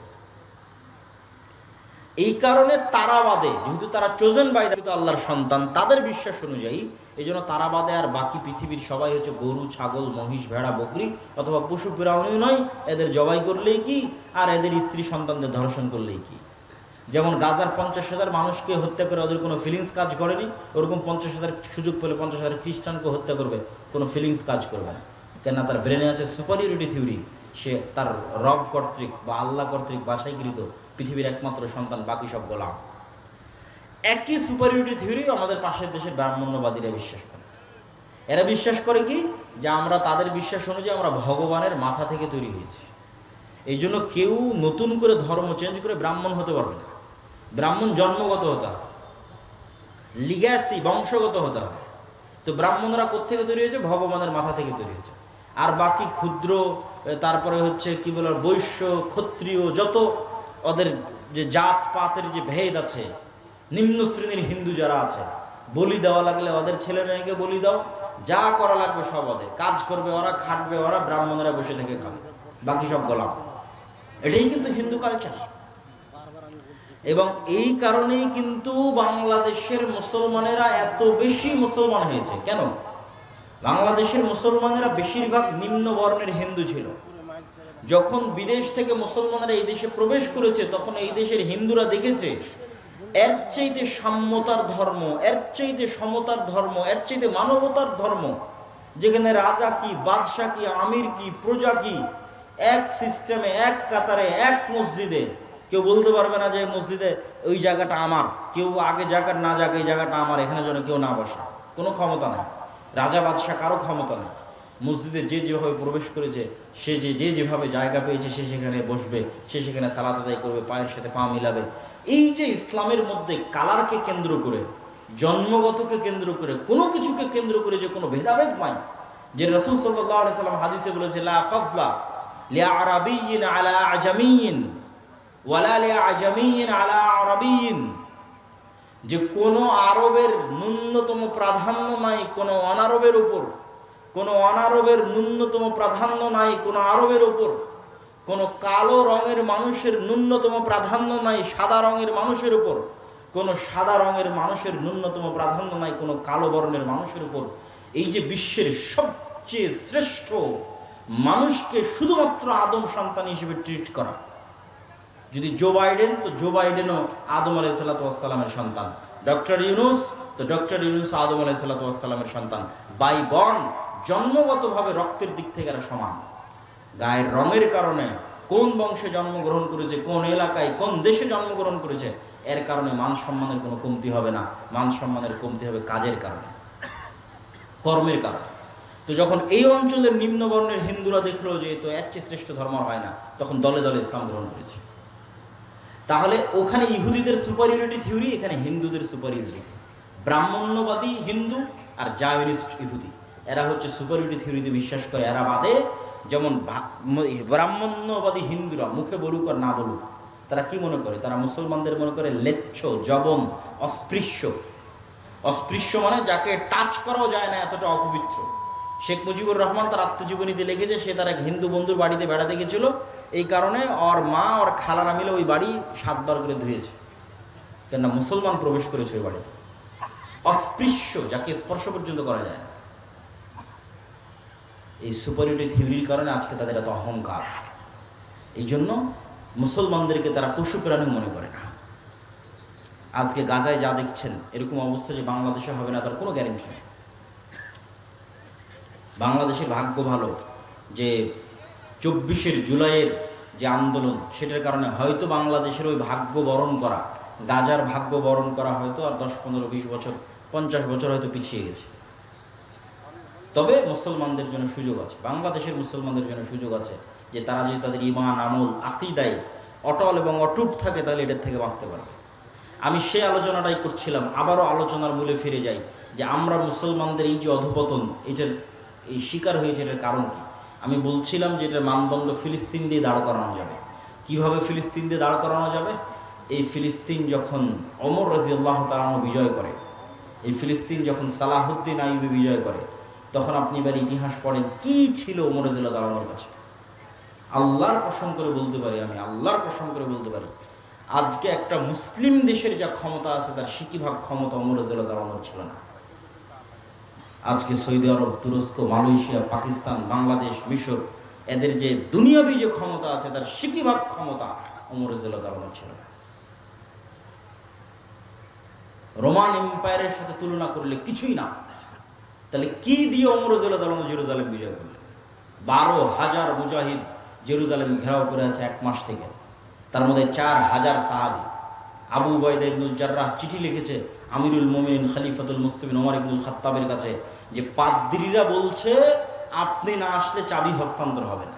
এই কারণে তারাবাদে, যেহেতু তারা চোজেন বাই আল্লাহর সন্তান, তাদের বিশ্বাস অনুযায়ী এই জন্য তারাবাদে আর বাকি পৃথিবীর সবাই হচ্ছে গরু, ছাগল, মহিষ, ভেড়া, বকরি অথবা পশু প্রাণী নয়, এদের জবাই করলেই কি, আর এদের স্ত্রী সন্তানদের ধর্ষণ করলেই কি। যেমন গাজার 50,000 মানুষকে হত্যা করে ওদের কোনো ফিলিংস কাজ করেনি, ওরকম 50,000 সুযোগ পেলে 50,000 খ্রিস্টানকে হত্যা করবে, কোনো ফিলিংস কাজ করবে না। কেননা তার ব্রেনে আছে সুপারিয়রিটি থিওরি, সে তার রব কর্তৃক বা আল্লাহ কর্তৃক বাছাইকৃত পৃথিবীর একমাত্র সন্তান, বাকি সব গোলাম। একই সুপারিয়রিটি থিওরি আমাদের পাশের দেশের ব্রাহ্মণ্যবাদীরা বিশ্বাস করে। এরা বিশ্বাস করে কি, যে আমরা তাদের বিশ্বাস অনুযায়ী আমরা ভগবানের মাথা থেকে তৈরি হয়েছি। এই জন্য কেউ নতুন করে ধর্ম চেঞ্জ করে ব্রাহ্মণ হতে পারবে না। ব্রাহ্মণ জন্মগত হতে হবে, লিগ্যাসি বংশগত হতে হবে। তো ব্রাহ্মণরা কোত্থেকে তৈরি হয়েছে? ভগবানের মাথা থেকে তৈরি হয়েছে। আর বাকি ক্ষুদ্র, তারপরে হচ্ছে কি বলে বৈশ্য, ক্ষত্রিয়, যত ওদের যে জাত পাতের যে ভেদ আছে, নিম্ন শ্রেণীর হিন্দু যারা আছে, বলি দেওয়া লাগলে ওদের ছেলে মেয়েকে বলি দাও, যা করা লাগবে সব ওদের, কাজ করবে ওরা, খাটবে ওরা, ব্রাহ্মণরা বসে থেকে খাবে, বাকি সব গোলাম। এটাই কিন্তু হিন্দু কালচার। এবং এই কারণেই কিন্তু বাংলাদেশের মুসলমানেরা এত বেশি মুসলমান হয়েছে। কেন? বাংলাদেশের মুসলমানেরা বেশিরভাগ নিম্ন বর্ণের হিন্দু ছিল। যখন বিদেশ থেকে মুসলমানেরা এই দেশে প্রবেশ করেছে, তখন এই দেশের হিন্দুরা দেখেছে এর চাইতে সাম্যতার ধর্ম, এর চাইতে সমতার ধর্ম, এর চাইতে মানবতার ধর্ম, যেখানে রাজা কি, বাদশাহ কি, আমির কি, প্রজা কি, এক সিস্টেমে, এক কাতারে, এক মসজিদে, কেউ বলতে পারবে না যে মসজিদে ওই জায়গাটা আমার, কেউ আগে জায়গার না যাক, এই জায়গাটা আমার, এখানে যেন কেউ না বসে, কোনো ক্ষমতা নেই। রাজা বাদশাহ কারো ক্ষমতা নেই। মসজিদে যে যেভাবে প্রবেশ করেছে, সে যেভাবে জায়গা পেয়েছে, সে সেখানে বসবে, সে সেখানে সালাত আদায় করবে, পায়ের সাথে পা মিলাবে। এই যে ইসলামের মধ্যে কালারকে কেন্দ্র করে, জন্মগতকে কেন্দ্র করে, কোনো কিছুকে কেন্দ্র করে যে কোনো ভেদাভেদ নাই, যে রাসূল সাল্লাল্লাহু আলাইহি সাল্লাম হাদিসে বলেছে, লা ফাজলা লিআরাবিয়্যিন আলা আজামিয়্যিন ওয়ালা লিআজামিয়্যিন আলা আরাবিয়্যিন, যে কোনো আরবের ন্যূনতম প্রাধান্য নাই কোনো অনারবের উপর, কোনো অনারবের ন্যূনতম প্রাধান্য নাই কোনো আরবের উপর, কোনো কালো রঙের মানুষের ন্যূনতম প্রাধান্য নাই সাদা রঙের মানুষের উপর, কোনো সাদা রঙের মানুষের ন্যূনতম প্রাধান্য নাই কোনো কালো বর্ণের মানুষের উপর। এই যে বিশ্বের সবচেয়ে শ্রেষ্ঠ মানুষকে শুধুমাত্র আদম সন্তান হিসেবে ট্রিট করা। যদি জো বাইডেন, তো জো বাইডেনও আদম আলাইহিসসালামের সন্তান। ডক্টর ইউনুস, তো ডক্টর ইউনুস আদম আলাইহিসসালামের সন্তান। বাই বর্ন, জন্মগতভাবে রক্তের দিক থেকে এরা সমান। গায়ের রঙের কারণে, কোন বংশে জন্মগ্রহণ করেছে, কোন এলাকায়, কোন দেশে জন্মগ্রহণ করেছে, এর কারণে মান সম্মানের কোনো কমতি হবে না। মান সম্মানের কমতি হবে কাজের কারণে, কর্মের কারণে। তো যখন এই অঞ্চলের নিম্নবর্ণের হিন্দুরা দেখলো যে তো এর চেয়ে শ্রেষ্ঠ ধর্ম হয় না, তখন দলে দলে ইসলাম গ্রহণ করেছে। তাহলে ওখানে ইহুদিদের সুপারিয়রিটি থিওরি, এখানে হিন্দুদের সুপারিয়রিটি। ব্রাহ্মণ্যবাদী হিন্দু আর জায়নিস্ট ইহুদি, এরা হচ্ছে সুপারিয়রিটি থিওরিতে বিশ্বাস করে। এরা বাদে, যেমন ব্রাহ্মণ্যবাদী হিন্দুরা মুখে বলুক আর না বলুক, তারা কি মনে করে? তারা মুসলমানদের মনে করে লেচ্ছ, জবন, অস্পৃশ্য। অস্পৃশ্য মানে যাকে টাচ করাও যায় না, এতটা অপবিত্র, শেখ মুজিবুর রহমান তার আত্মজীবনীতে লিখেছে, সে তার এক হিন্দু বন্ধুর বাড়িতে বেড়াতে গেছিল, এই কারণে ওর মা ওর খালারা মিলে ওই বাড়ি 7 বার করে ধুয়েছে, কেননা মুসলমান প্রবেশ করেছে ওই বাড়িতে, অস্পৃশ্য, যাকে স্পর্শ পর্যন্ত করা যায় না। এই সুপারিটি থিওরির কারণে আজকে তাদের এত অহংকার। এই জন্য মুসলমানদেরকে তারা পশু প্রাণী মনে করে না। আজকে গাজায় যা দেখছেন, এরকম অবস্থা যে বাংলাদেশে হবে না তার কোনো গ্যারেন্টি নেই। বাংলাদেশের ভাগ্য ভালো যে 24 জুলাইয়ের যে আন্দোলন, সেটার কারণে হয়তো বাংলাদেশের ওই ভাগ্য বরণ করা, গাজার ভাগ্য বরণ করা হয়তো আর 10, 15, 20 বছর, 50 বছর হয়তো পিছিয়ে গেছে। তবে মুসলমানদের জন্য সুযোগ আছে, বাংলাদেশের মুসলমানদের জন্য সুযোগ আছে যে তারা যদি তাদের ঈমান, আমল, আকীদায় অটল এবং অটুট থাকে, তাহলে এটার থেকে বাঁচতে পারবে। আমি সে আলোচনাটাই করছিলাম, আবারও আলোচনার মূলে ফিরে যাই যে আমরা মুসলমানদের এই যে অধঃপতন, এটার এই শিকার হয়েছে, এটার কারণ কি? আমি বলছিলাম যে এটার মানদণ্ড ফিলিস্তিন দিয়ে দাঁড় করানো যাবে। কিভাবে ফিলিস্তিন দিয়ে দাঁড় করানো যাবে? এই ফিলিস্তিন যখন ওমর রাদিয়াল্লাহু তাআলা বিজয় করে, এই ফিলিস্তিন যখন সালাহুদ্দিন আইয়ুবী বিজয় করে, তখন আপনি এবার ইতিহাস পড়েন কি ছিল ওমর রাদিয়াল্লাহু তাআলার কাছে। আল্লাহর কসম করে বলতে পারি, আমি আল্লাহর কসম করে বলতে পারি, আজকে একটা মুসলিম দেশের যা ক্ষমতা আছে তার 60% ক্ষমতা ওমর রাদিয়াল্লাহু তাআলার ছিল না। আজকে সৌদি আরব, তুরস্ক, মালয়েশিয়া, পাকিস্তান, বাংলাদেশ, মিশর, এদের যে দুনিয়াবী যে ক্ষমতা আছে তার 60% ক্ষমতা ওমর রাদিয়াল্লাহু তাআলার ছিল না। রোমান এম্পায়ারের সাথে তুলনা করলে কিছুই না। তাহলে কি দিয়ে ওমর রাদিয়াল্লাহু তাআলা জেরুজালেম বিজয় করলেন? 12,000 মুজাহিদ জেরুজালেম ঘেরাও করে আছে 1 মাস থেকে, তার মধ্যে 4,000 সাহাবী। আবু উবাইদা ইবনুল জাররাহ চিঠি লিখেছে আমিরুল মুমিনিন খলিফাতুল মুসলিমিন ওমর ইবনুল খাত্তাবের কাছে যে পাদ্রীরা বলছে আপনি না আসলে চাবি হস্তান্তর হবে না।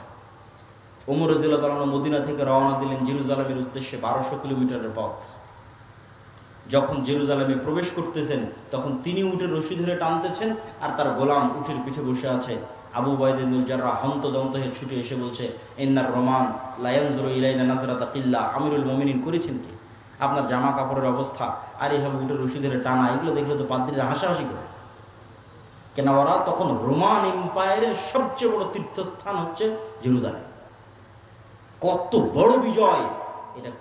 ওমর রাদিয়াল্লাহু তাআলা মদিনা থেকে রওনা দিলেন জেরুজালেমের উদ্দেশ্যে, 1200 কিলোমিটারের পথ। যখন জেরুজালেমে প্রবেশ করতেছেন, তখন তিনি উটের রশি ধরে টানতেছেন আর তার গোলাম উটের পিঠে বসে আছে। আবু উবাইদা ইবনুল জাররাহ হন্তদন্ত হয়ে ছুটে এসে বলছে, ইন্নার রোমান লা ইয়ানজুরু ইলাইনা নাজরাতা কিল্লা, আমিরুল মুমিনিন করেছেন কি? আপনার জামা কাপড়ের অবস্থা আর এইভাবে উটের রশি ধরে টানা, এগুলো দেখলে তো পাদ্রীরা হাসাহাসি করে। কেন ওরা তখন রোমান এম্পায়ারের সবচেয়ে বড় তীর্থস্থান হচ্ছে জেরুজালেম। কত বড় বিজয় এটা!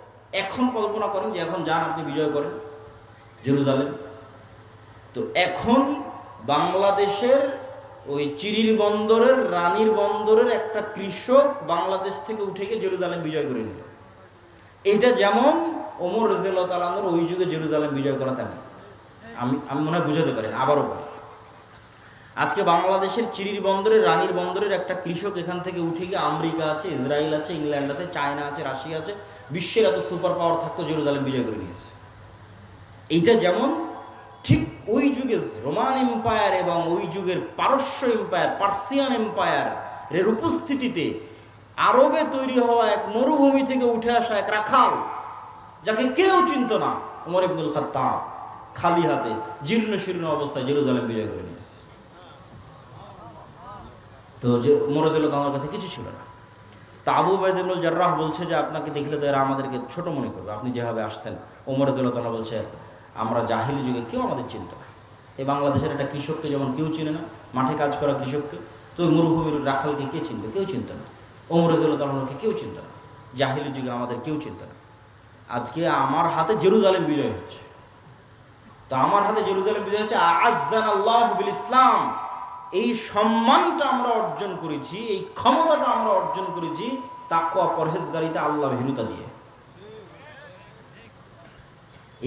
এখন কল্পনা করেন যে এখন যান আপনি বিজয় করেন জেরুজালেম। তো এখন বাংলাদেশের ওই চিরির বন্দরের, রানীর বন্দরের একটা কৃষক বাংলাদেশ থেকে উঠে গিয়ে জেরুজালেম বিজয় করে নিল। এটা যেমন ওমর রাদিয়াল্লাহু তাআলা ওই যুগে জেরুজালেম বিজয় করা, তেমন আমি মনে হয় বুঝাতে পারেন। আবারও বলি, আজকে বাংলাদেশের চিরির বন্দরের, রানীর বন্দরের একটা কৃষক এখান থেকে উঠে গিয়ে আমেরিকা আছে, ইসরায়েল আছে, ইংল্যান্ড আছে, চায়না আছে, রাশিয়া আছে, বিশ্বের এত সুপার পাওয়ার থাকতো, জেরুজালেম বিজয় করে নিয়েছে। এইটা যেমন ঠিক ওই যুগে রোমান এম্পায়ার এবং ওই যুগের পারস্য এম্পায়ার, পার্সিয়ান এম্পায়ার এর উপস্থিতিতে আরবে তৈরি হওয়া এক মরুভূমি থেকে উঠে আসা এক রাখাল, যাকে কেউ চিনত না, ওমর ইবনুল খাত্তাব খালি হাতে জীর্ণ শীর্ণ অবস্থায় জেরুজালেম বিজয় করে নিয়েছে। তো যে ওমর রাদিয়াল্লাহু তাআলার কাছে কিছু ছিল না। তা আবু উবাইদা ইবনুল জাররাহ বলছে যে আপনাকে দেখলে তো এরা আমাদেরকে ছোট মনে করবে, আপনি যেভাবে আসছেন। ওমর রাদিয়াল্লাহু তাআলা বলছে, আমরা জাহিলি যুগে কেউ আমাদের চিনত না। এই বাংলাদেশের একটা কৃষককে যেমন কেউ চিনে না, মাঠে কাজ করা কৃষককে, তো মরুভূমির রাখালকে কে চিনবে? কেউ চিনত না। ওমর রাদিয়াল্লাহু তাআলাকে কেউ চিনত না, জাহিলি যুগে আমাদের কেউ চিনত না। আজকে আমার হাতে জেরুজালেম বিজয় হচ্ছে। তো আমার হাতে জেরুজালেম বিজয় হচ্ছে, আ'আজ্জানাল্লাহু বিল ইসলাম। এই সম্মানটা আমরা অর্জন করেছি, এই ক্ষমতাটা আমরা অর্জন করেছি তাকওয়া, পরহেজগারিতা, আল্লাহ ভীরুতা দিয়ে।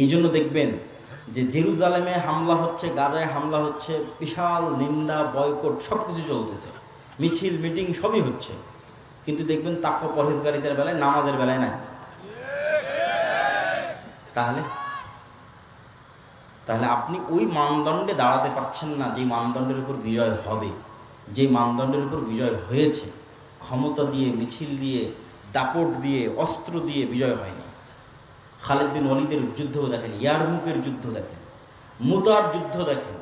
এই জন্য দেখবেন যে জেরুজালেমে হামলা হচ্ছে, গাজায় হামলা হচ্ছে, বিশাল নিন্দা, বয়কট সবকিছু চলতেছে, মিছিল, মিটিং সবই হচ্ছে, কিন্তু দেখবেন তাকওয়া, পরহেজগারিতার বেলায়, নামাজের বেলায় নাই। তাহলে আপনি ওই মানদণ্ডে দাঁড়াতে পারছেন না যে মানদণ্ডের উপর বিজয় হবে, যে মানদণ্ডের উপর বিজয় হয়েছে। ক্ষমতা দিয়ে, মিছিল দিয়ে, দাপট দিয়ে, অস্ত্র দিয়ে বিজয় হয়নি। খালিদ বিন ওয়ালিদের যুদ্ধ দেখেন, ইয়ারমুকের যুদ্ধ দেখেন, মুতার যুদ্ধ দেখেন,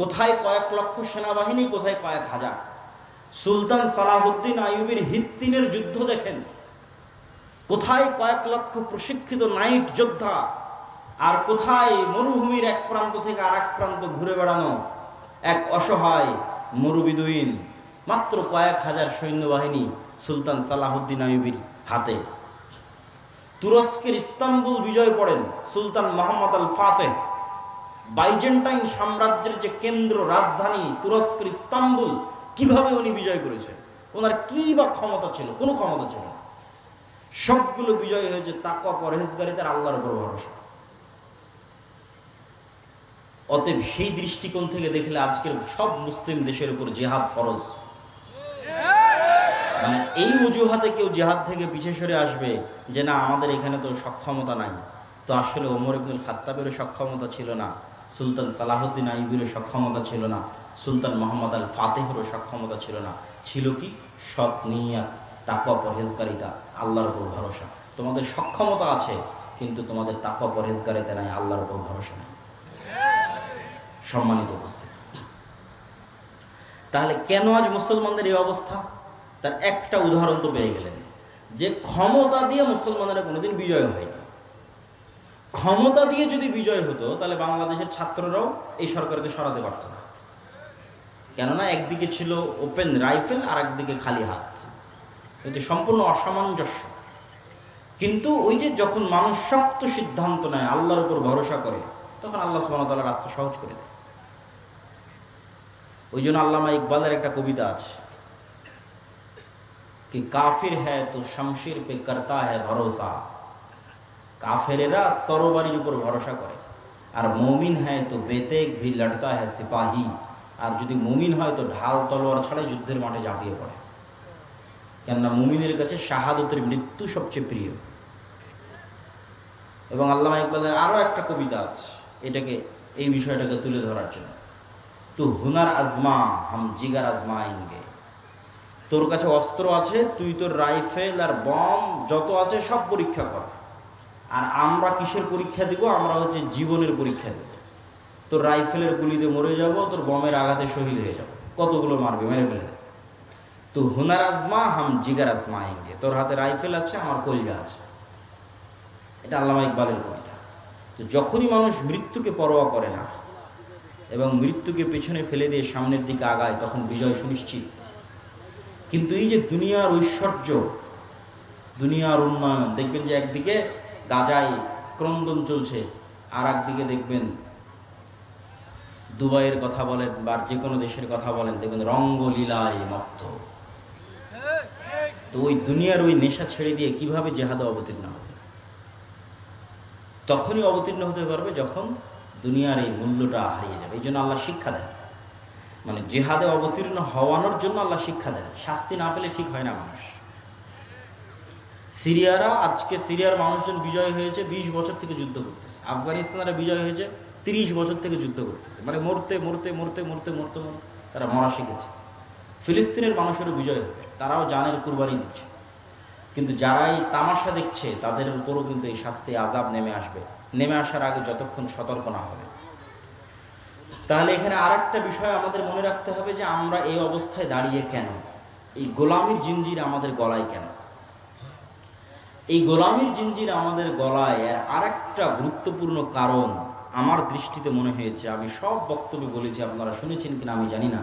কোথায় কয়েক লক্ষ সেনাবাহিনী, কোথায় কয়েক হাজার। সুলতান সালাহুদ্দিন আইয়ুবীর হিত্তিনের যুদ্ধ দেখেন, কোথায় কয়েক লক্ষ প্রশিক্ষিত নাইট যোদ্ধা, আর কোথায় মরুভূমির এক প্রান্ত থেকে আর এক প্রান্ত ঘুরে বেড়ানো এক অসহায় মরুবিদুইন, মাত্র কয়েক হাজার সৈন্যবাহিনী সুলতান সালাহুদ্দিন আইয়ুবীর হাতে। তুরস্কের ইস্তাম্বুল বিজয় করেন সুলতান মোহাম্মদ আল ফাতেহ। বাইজেন্টাইন সাম্রাজ্যের যে কেন্দ্র রাজধানী তুরস্কের ইস্তাম্বুল, কিভাবে উনি বিজয় করেছেন? ওনার কি বা ক্ষমতা ছিল? কোনো ক্ষমতা ছিল না। সবগুলো বিজয় হয়েছে তাকওয়া, পরহেজগারিতার, আল্লাহর উপর ভরসা। অতএব সেই দৃষ্টিকোণ থেকে দেখলে আজকের সব মুসলিম দেশের উপর জিহাদ ফরজ। মানে এই অজুহাতে কেউ জিহাদ থেকে পিছিয়ে সরে আসবে যে না আমাদের এখানে তো সক্ষমতা নাই, তো আসলে ওমর ইবনুল খাত্তাবেরও সক্ষমতা ছিল না, সুলতান সালাহুদ্দিন আইয়ুবীরও সক্ষমতা ছিল না, সুলতান মোহাম্মদ আল ফাতেহেরও সক্ষমতা ছিল না। ছিল কি? সৎ নিয়াত, তাকওয়া, পরহেজগারিতা, আল্লাহর উপর ভরসা। তোমাদের সক্ষমতা আছে, কিন্তু তোমাদের তাকওয়া পরহেজগারিতা নাই, আল্লাহর উপর ভরসা নাই। সম্মানিত উপস্থিতি, তাহলে কেন আজ মুসলমানদের এই অবস্থা? তার একটা উদাহরণ তো পেয়ে গেলেন, যে ক্ষমতা দিয়ে মুসলমানেরা কোনোদিন বিজয় হয়নি। ক্ষমতা দিয়ে যদি বিজয় হতো তাহলে বাংলাদেশের ছাত্ররাও এই সরকারকে সরাতে পারত না। কেননা একদিকে ছিল ওপেন রাইফেল আর একদিকে খালি হাত, এটি সম্পূর্ণ অসামঞ্জস্য। কিন্তু ওই যে যখন মানুষ শক্ত সিদ্ধান্ত নেয়, আল্লাহর উপর ভরসা করে, তখন আল্লাহ সুবহানাহু ওয়া তাআলা রাস্তা সহজ করে দেয়। ওই জন্য আল্লামা ইকবালের একটা কবিতা আছে कि काफिर है तो शमशीर पे करता है भरोसा। কাফেরেরা তরবারির উপর ভরসা করে, আর মুমিন হয় তো বেতেক ভি লড়তা है সিপাহী। আর যদি মুমিন হয় তো ঢাল তলোয়ার ছাড়াই যুদ্ধের মাঠে ঝাঁপিয়ে পড়ে। কেননা মুমিনের কাছে শাহাদতের মৃত্যু সবচেয়ে প্রিয়। এবং আল্লামা ইকবালের আরও একটা কবিতা আছে এটাকে, এই বিষয়টাকে তুলে ধরার জন্য। তো হুনার আজমা হাম জিগার আজমায়েঙ্গে। তোর কাছে অস্ত্র আছে, তুই তোর রাইফেল আর বম যত আছে সব পরীক্ষা কর, আর আমরা কিসের পরীক্ষা দিব? আমরা হচ্ছে জীবনের পরীক্ষা দেব। তোর রাইফেলের গুলিতে মরে যাব, তোর বমের আঘাতে শহীদ হয়ে যাব, কতগুলো মারবে, মেরে ফেলে। তো হুনার আজমা হাম জিগার আজমায়েঙ্গে। তোর হাতে রাইফেল আছে, আমার কলিজা আছে। এটা আল্লামা ইকবালের কবিতা। তো যখনই মানুষ মৃত্যুকে পরোয়া করে না এবং মৃত্যুকে পেছনে ফেলে দিয়ে সামনের দিকে আগায়, তখন বিজয় সুনিশ্চিত। কিন্তু এই যে দুনিয়ার ঐশ্বর্য, দুনিয়ার উন্নয়ন, দেখবেন যে একদিকে গাজায় ক্রন্দন চলছে, আর একদিকে দেখবেন দুবাইয়ের কথা বলেন বা যে কোনো দেশের কথা বলেন, দেখবেন রঙ্গলীলায় মত্ত। তো ওই দুনিয়ার ওই নেশা ছেড়ে দিয়ে কিভাবে জেহাদে অবতীর্ণ হবে? তখনই অবতীর্ণ হতে পারবে যখন দুনিয়ার এই মূল্যটা হারিয়ে যাবে। এই জন্য আল্লাহ শিক্ষা দেন, মানে জেহাদে অবতীর্ণ হওয়ানোর জন্য আল্লাহ শিক্ষা দেন। শাস্তি না পেলে ঠিক হয় না মানুষ। সিরিয়ারা, আজকে সিরিয়ার মানুষজন বিজয় হয়েছে 20 বছর থেকে যুদ্ধ করতেছে। আফগানিস্তানেরা বিজয় হয়েছে 30 বছর থেকে যুদ্ধ করতেছে, মানে মরতে মরতে মরতে মরতে মরতে মরতে তারা মরা শিখেছে। ফিলিস্তিনের মানুষেরও বিজয় হবে, তারাও জানের কুরবানি দিচ্ছে। কিন্তু যারা এই তামাশা দেখছে তাদের উপরও কিন্তু এই শাস্তি আযাব নেমে আসবে, নেমে আসার আগে যতক্ষণ সতর্ক না হবে। তাহলে এখানে আরেকটা বিষয় আমাদের মনে রাখতে হবে যে আমরা এই অবস্থায় দাঁড়িয়ে কেন? এই গোলামির জিঞ্জির আমাদের গলায় কেন? এই গোলামির জিঞ্জির আমাদের গলায় এর আরেকটা গুরুত্বপূর্ণ কারণ আমার দৃষ্টিতে মনে হয়েছে, আমি সব বক্তব্যে বলেছি, আপনারা শুনেছেন কিনা আমি জানি না,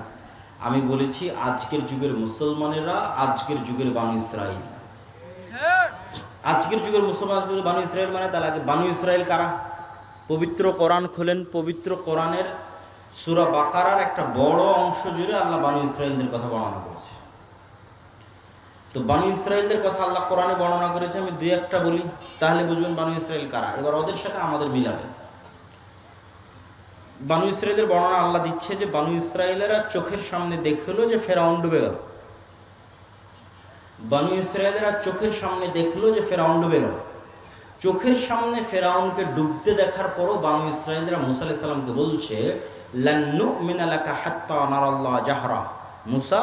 আমি বলেছি আজকের যুগের মুসলমানেরা আজকের যুগের বানু ইসরাইল। আজকের যুগের মুসলমান বানু ইসরাইল মানে তার আগে বানু ইসরাইল কারা? পবিত্র কোরআন খোলেন, পবিত্র কোরআনের সূরা বাকারার একটা বড় অংশ জুড়ে আল্লাহ বানু ইসরাইলদের কথা বর্ণনা করেছে। তো বানু ইসরাইলদের কথা আল্লাহ কোরআনে বর্ণনা করেছে, আমি দুই একটা বলি তাহলে বুঝবেন বানু ইসরাইল কারা। এবার ওদের সাথে আমাদের মিলাবে। বানু ইসরাইলের বর্ণনা আল্লাহ দিচ্ছে যে বানু ইসরাইলেরা চোখের সামনে দেখলো যে ফেরাউন ডুবে গেল। বানু ইসরাইলেরা চোখের সামনে দেখলো যে ফেরাউন ডুবে গেল। চোখের সামনে ফেরাউনকে ডুবতে দেখার পরও বানু ইসরাইলরা মুসা আলাইহিস সালামকে বলছে, লান নুমিনা লাকা হাত্তা নারাল্লাহ জাহরা। মুসা,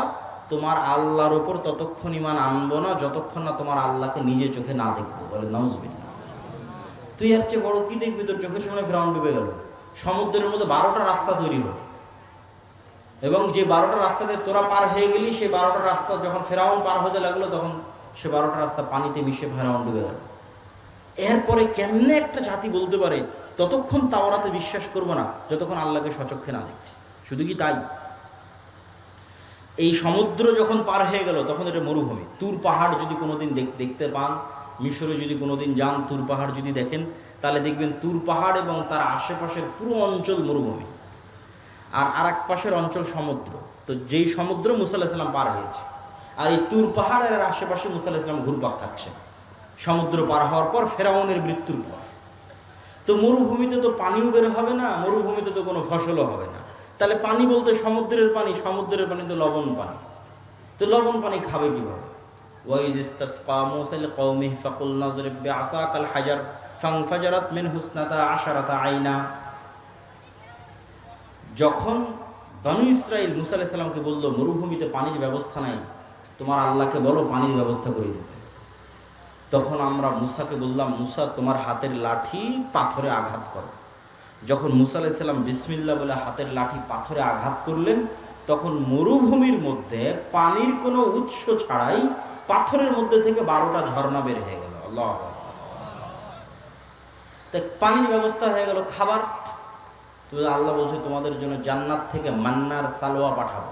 তোমার আল্লাহর উপর ততক্ষণ ঈমান আনবো না যতক্ষণ না তোমার আল্লাহকে নিজে চোখে না দেখবো। বলে নাউজুবিল্লাহ, তুই এর চেয়ে বড় কি দেখবি? তোর চোখের সামনে ফেরাউন ডুবে গেল, সমুদ্রের মধ্যে 12টা রাস্তা তৈরি হলো, এবং যে 12টা রাস্তাতে তোরা পার হয়ে গেলি, সেই 12টা রাস্তা যখন ফেরাউন পার হতে লাগলো তখন সে 12টা রাস্তা পানিতে মিশে ফেরাউন ডুবে গেল। এরপরে কেমনে একটা জাতি বলতে পারে ততক্ষণ তাওরাতে বিশ্বাস করবো না যতক্ষণ আল্লাহকে সচক্ষে না দেখছি? শুধু কি তাই? এই সমুদ্র যখন পার হয়ে গেল তখন এটা মরুভূমি। তুর পাহাড় যদি কোনোদিন দেখতে পান, মিশরে যদি কোনোদিন যান, তুর পাহাড় যদি দেখেন, তাহলে দেখবেন তুর পাহাড় এবং তার আশেপাশের পুরো অঞ্চল মরুভূমি, আর আরেক পাশের অঞ্চল সমুদ্র। তো যেই সমুদ্র মুসা আলাইহিস সালাম পার হয়েছে, আর এই তুর পাহাড়ের আশেপাশে মুসা আলাইহিস সালাম ঘুরপাক খাচ্ছে সমুদ্র পার হওয়ার পর, ফেরাউনের মৃত্যুর পর। তো মরুভূমিতে তো পানিও বের হবে না, মরুভূমিতে তো কোনো ফসলও হবে না। তাহলে পানি বলতে সমুদ্রের পানি, সমুদ্রের পানি তো লবণ পানি। তো লবণ পানি খাবে কীভাবে? ওয়াইজ ইস্তাসকা মূসা লিকওমিহি ফাকুলনা যরিব বিআসাকাল হাজার ফানফাজারাত মিনহু ইসনাতা আশারাতা আইনা। যখন বনু ইসরাইল মুসা আলাইহিস সালামকে বলল মরুভূমিতে পানির ব্যবস্থা নাই, তোমার আল্লাহকে বলো পানির ব্যবস্থা করে দিতে, তখন আমরা মুসাকে বললাম, মুসা তোমার হাতের লাঠি পাথরে আঘাত করো। যখন মুসা আলাইহিস সালাম বিসমিল্লাহ বলে হাতের লাঠি পাথরে আঘাত করলেন, তখন মরুভূমির মধ্যে পানির কোনো উৎস ছাড়াই পাথরের মধ্যে থেকে 12টা ঝর্ণা বের হয়ে গেল। আল্লাহ, তাই পানির ব্যবস্থা হয়ে গেল। খাবার, আল্লাহ বলছে তোমাদের জন্য জান্নাত থেকে মান্নার সালোয়া পাঠাবো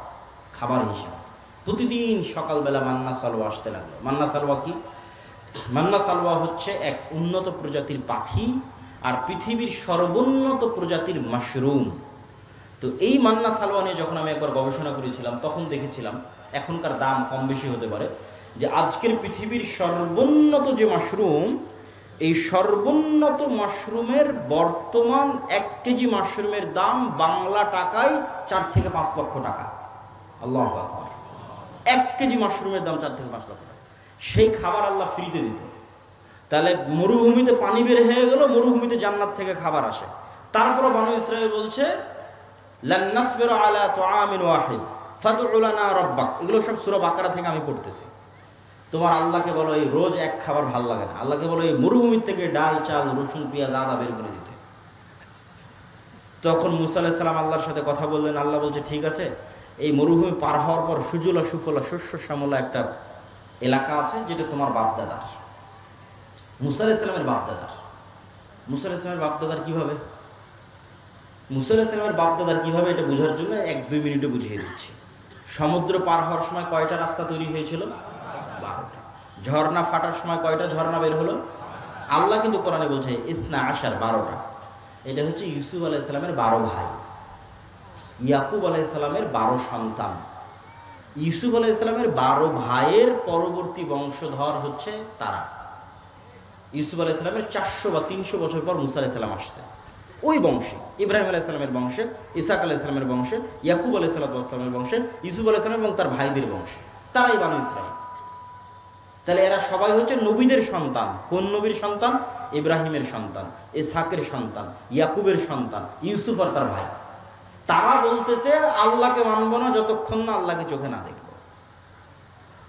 খাবার হিসেবে। প্রতিদিন সকালবেলা মান্না সালোয়া আসতে লাগলো। মান্না সালোয়া কি? মান্না সালোয়া হচ্ছে এক উন্নত প্রজাতির পাখি আর পৃথিবীর সর্বোন্নত প্রজাতির মাশরুম। তো এই মান্না সালোয়া নিয়ে যখন আমি একবার গবেষণা করেছিলাম, তখন দেখেছিলাম, এখনকার দাম কম বেশি হতে পারে, যে আজকের পৃথিবীর সর্বোন্নত যে মাশরুম, এই সর্বোন্নত মাশরুমের বর্তমান 1 কেজি মাশরুমের দাম বাংলা টাকায় 4 থেকে 5 লক্ষ টাকা। আল্লাহু আকবার! 1 কেজি মাশরুমের দাম 4 থেকে 5 লক্ষ টাকা। সেই খাবার আল্লাহ ফ্রিতে দিত। তাহলে মরুভূমিতে পানি বের হয়ে গেল, মরুভূমিতে জান্নাত থেকে খাবার আসে। তারপরে বনু ইসরাইল বলছে লান নাসবিরু আলা তুআমিন ওয়াহিদ ফাদউ লানা রাব্বাক। এগুলো সব সূরা বাকারা থেকে আমি পড়তেছি। তোমার আল্লাহকে বলো এই রোজ এক খাবার ভাল লাগে না, আল্লাহকে বলো এই মরুভূমির থেকে ডাল, চাল, রসুন, পেঁয়াজ, আদা বের করে দিতে। তখন মুসা আলাইহিস সালাম আল্লাহর সাথে কথা বললেন। আল্লাহ বলছে ঠিক আছে, এই মরুভূমি পার হওয়ার পর সুজলা সুফলা শস্য শ্যামলা একটা এলাকা আছে, যেটা তোমার বাপদাদার, মুসা আলাইহিস সালামের বাপদাদার। মুসা আলাইহিস সালামের বাপদাদার কিভাবে? মুসা আলাইহিস সালামের বাপদাদার কিভাবে, এটা বোঝার জন্য 1-2 মিনিটে বুঝিয়ে দিচ্ছি। সমুদ্র পার হওয়ার সময় কয়টা রাস্তা তৈরি হয়েছিল? 12টা। ঝর্ণা ফাটার সময় কয়টা ঝর্ণা বের হলো? আল্লাহ কিন্তু কোরআনে বলছে ইসনা আশার, 12টা। এটা হচ্ছে ইউসুফ আলাইহিস সালামের 12 ভাই, ইয়াকুব আলাইহিস সালামের 12 সন্তান। ইউসুফ আলাইহিস সালামের 12 ভাইয়ের পরবর্তী বংশধর হচ্ছে তারা। ইউসুফ আলাইহিস সালামের 400 বা 300 বছর পর মুসা আলাইহিস সালাম আসছে। ওই বংশে ইব্রাহিম আলাইহিস সালামের বংশে, ইসাক আলাইহিস সালামের বংশে, ইয়াকুব আলাইহিস সালামের বংশে, ইউসুফ আলাইহিস সালাম এবং তার ভাইদের বংশে, তারাই বনু ইসরাইল। তাহলে এরা সবাই হচ্ছে নবীদের সন্তান। কোন নবীর সন্তান? ইব্রাহিমের সন্তান, ইসহাকের সন্তান, ইয়াকুবের সন্তান, ইউসুফ আর তার ভাই। তারা বলতেছে আল্লাহকে মানব না যতক্ষণ না আল্লাহকে চোখে না দেখব।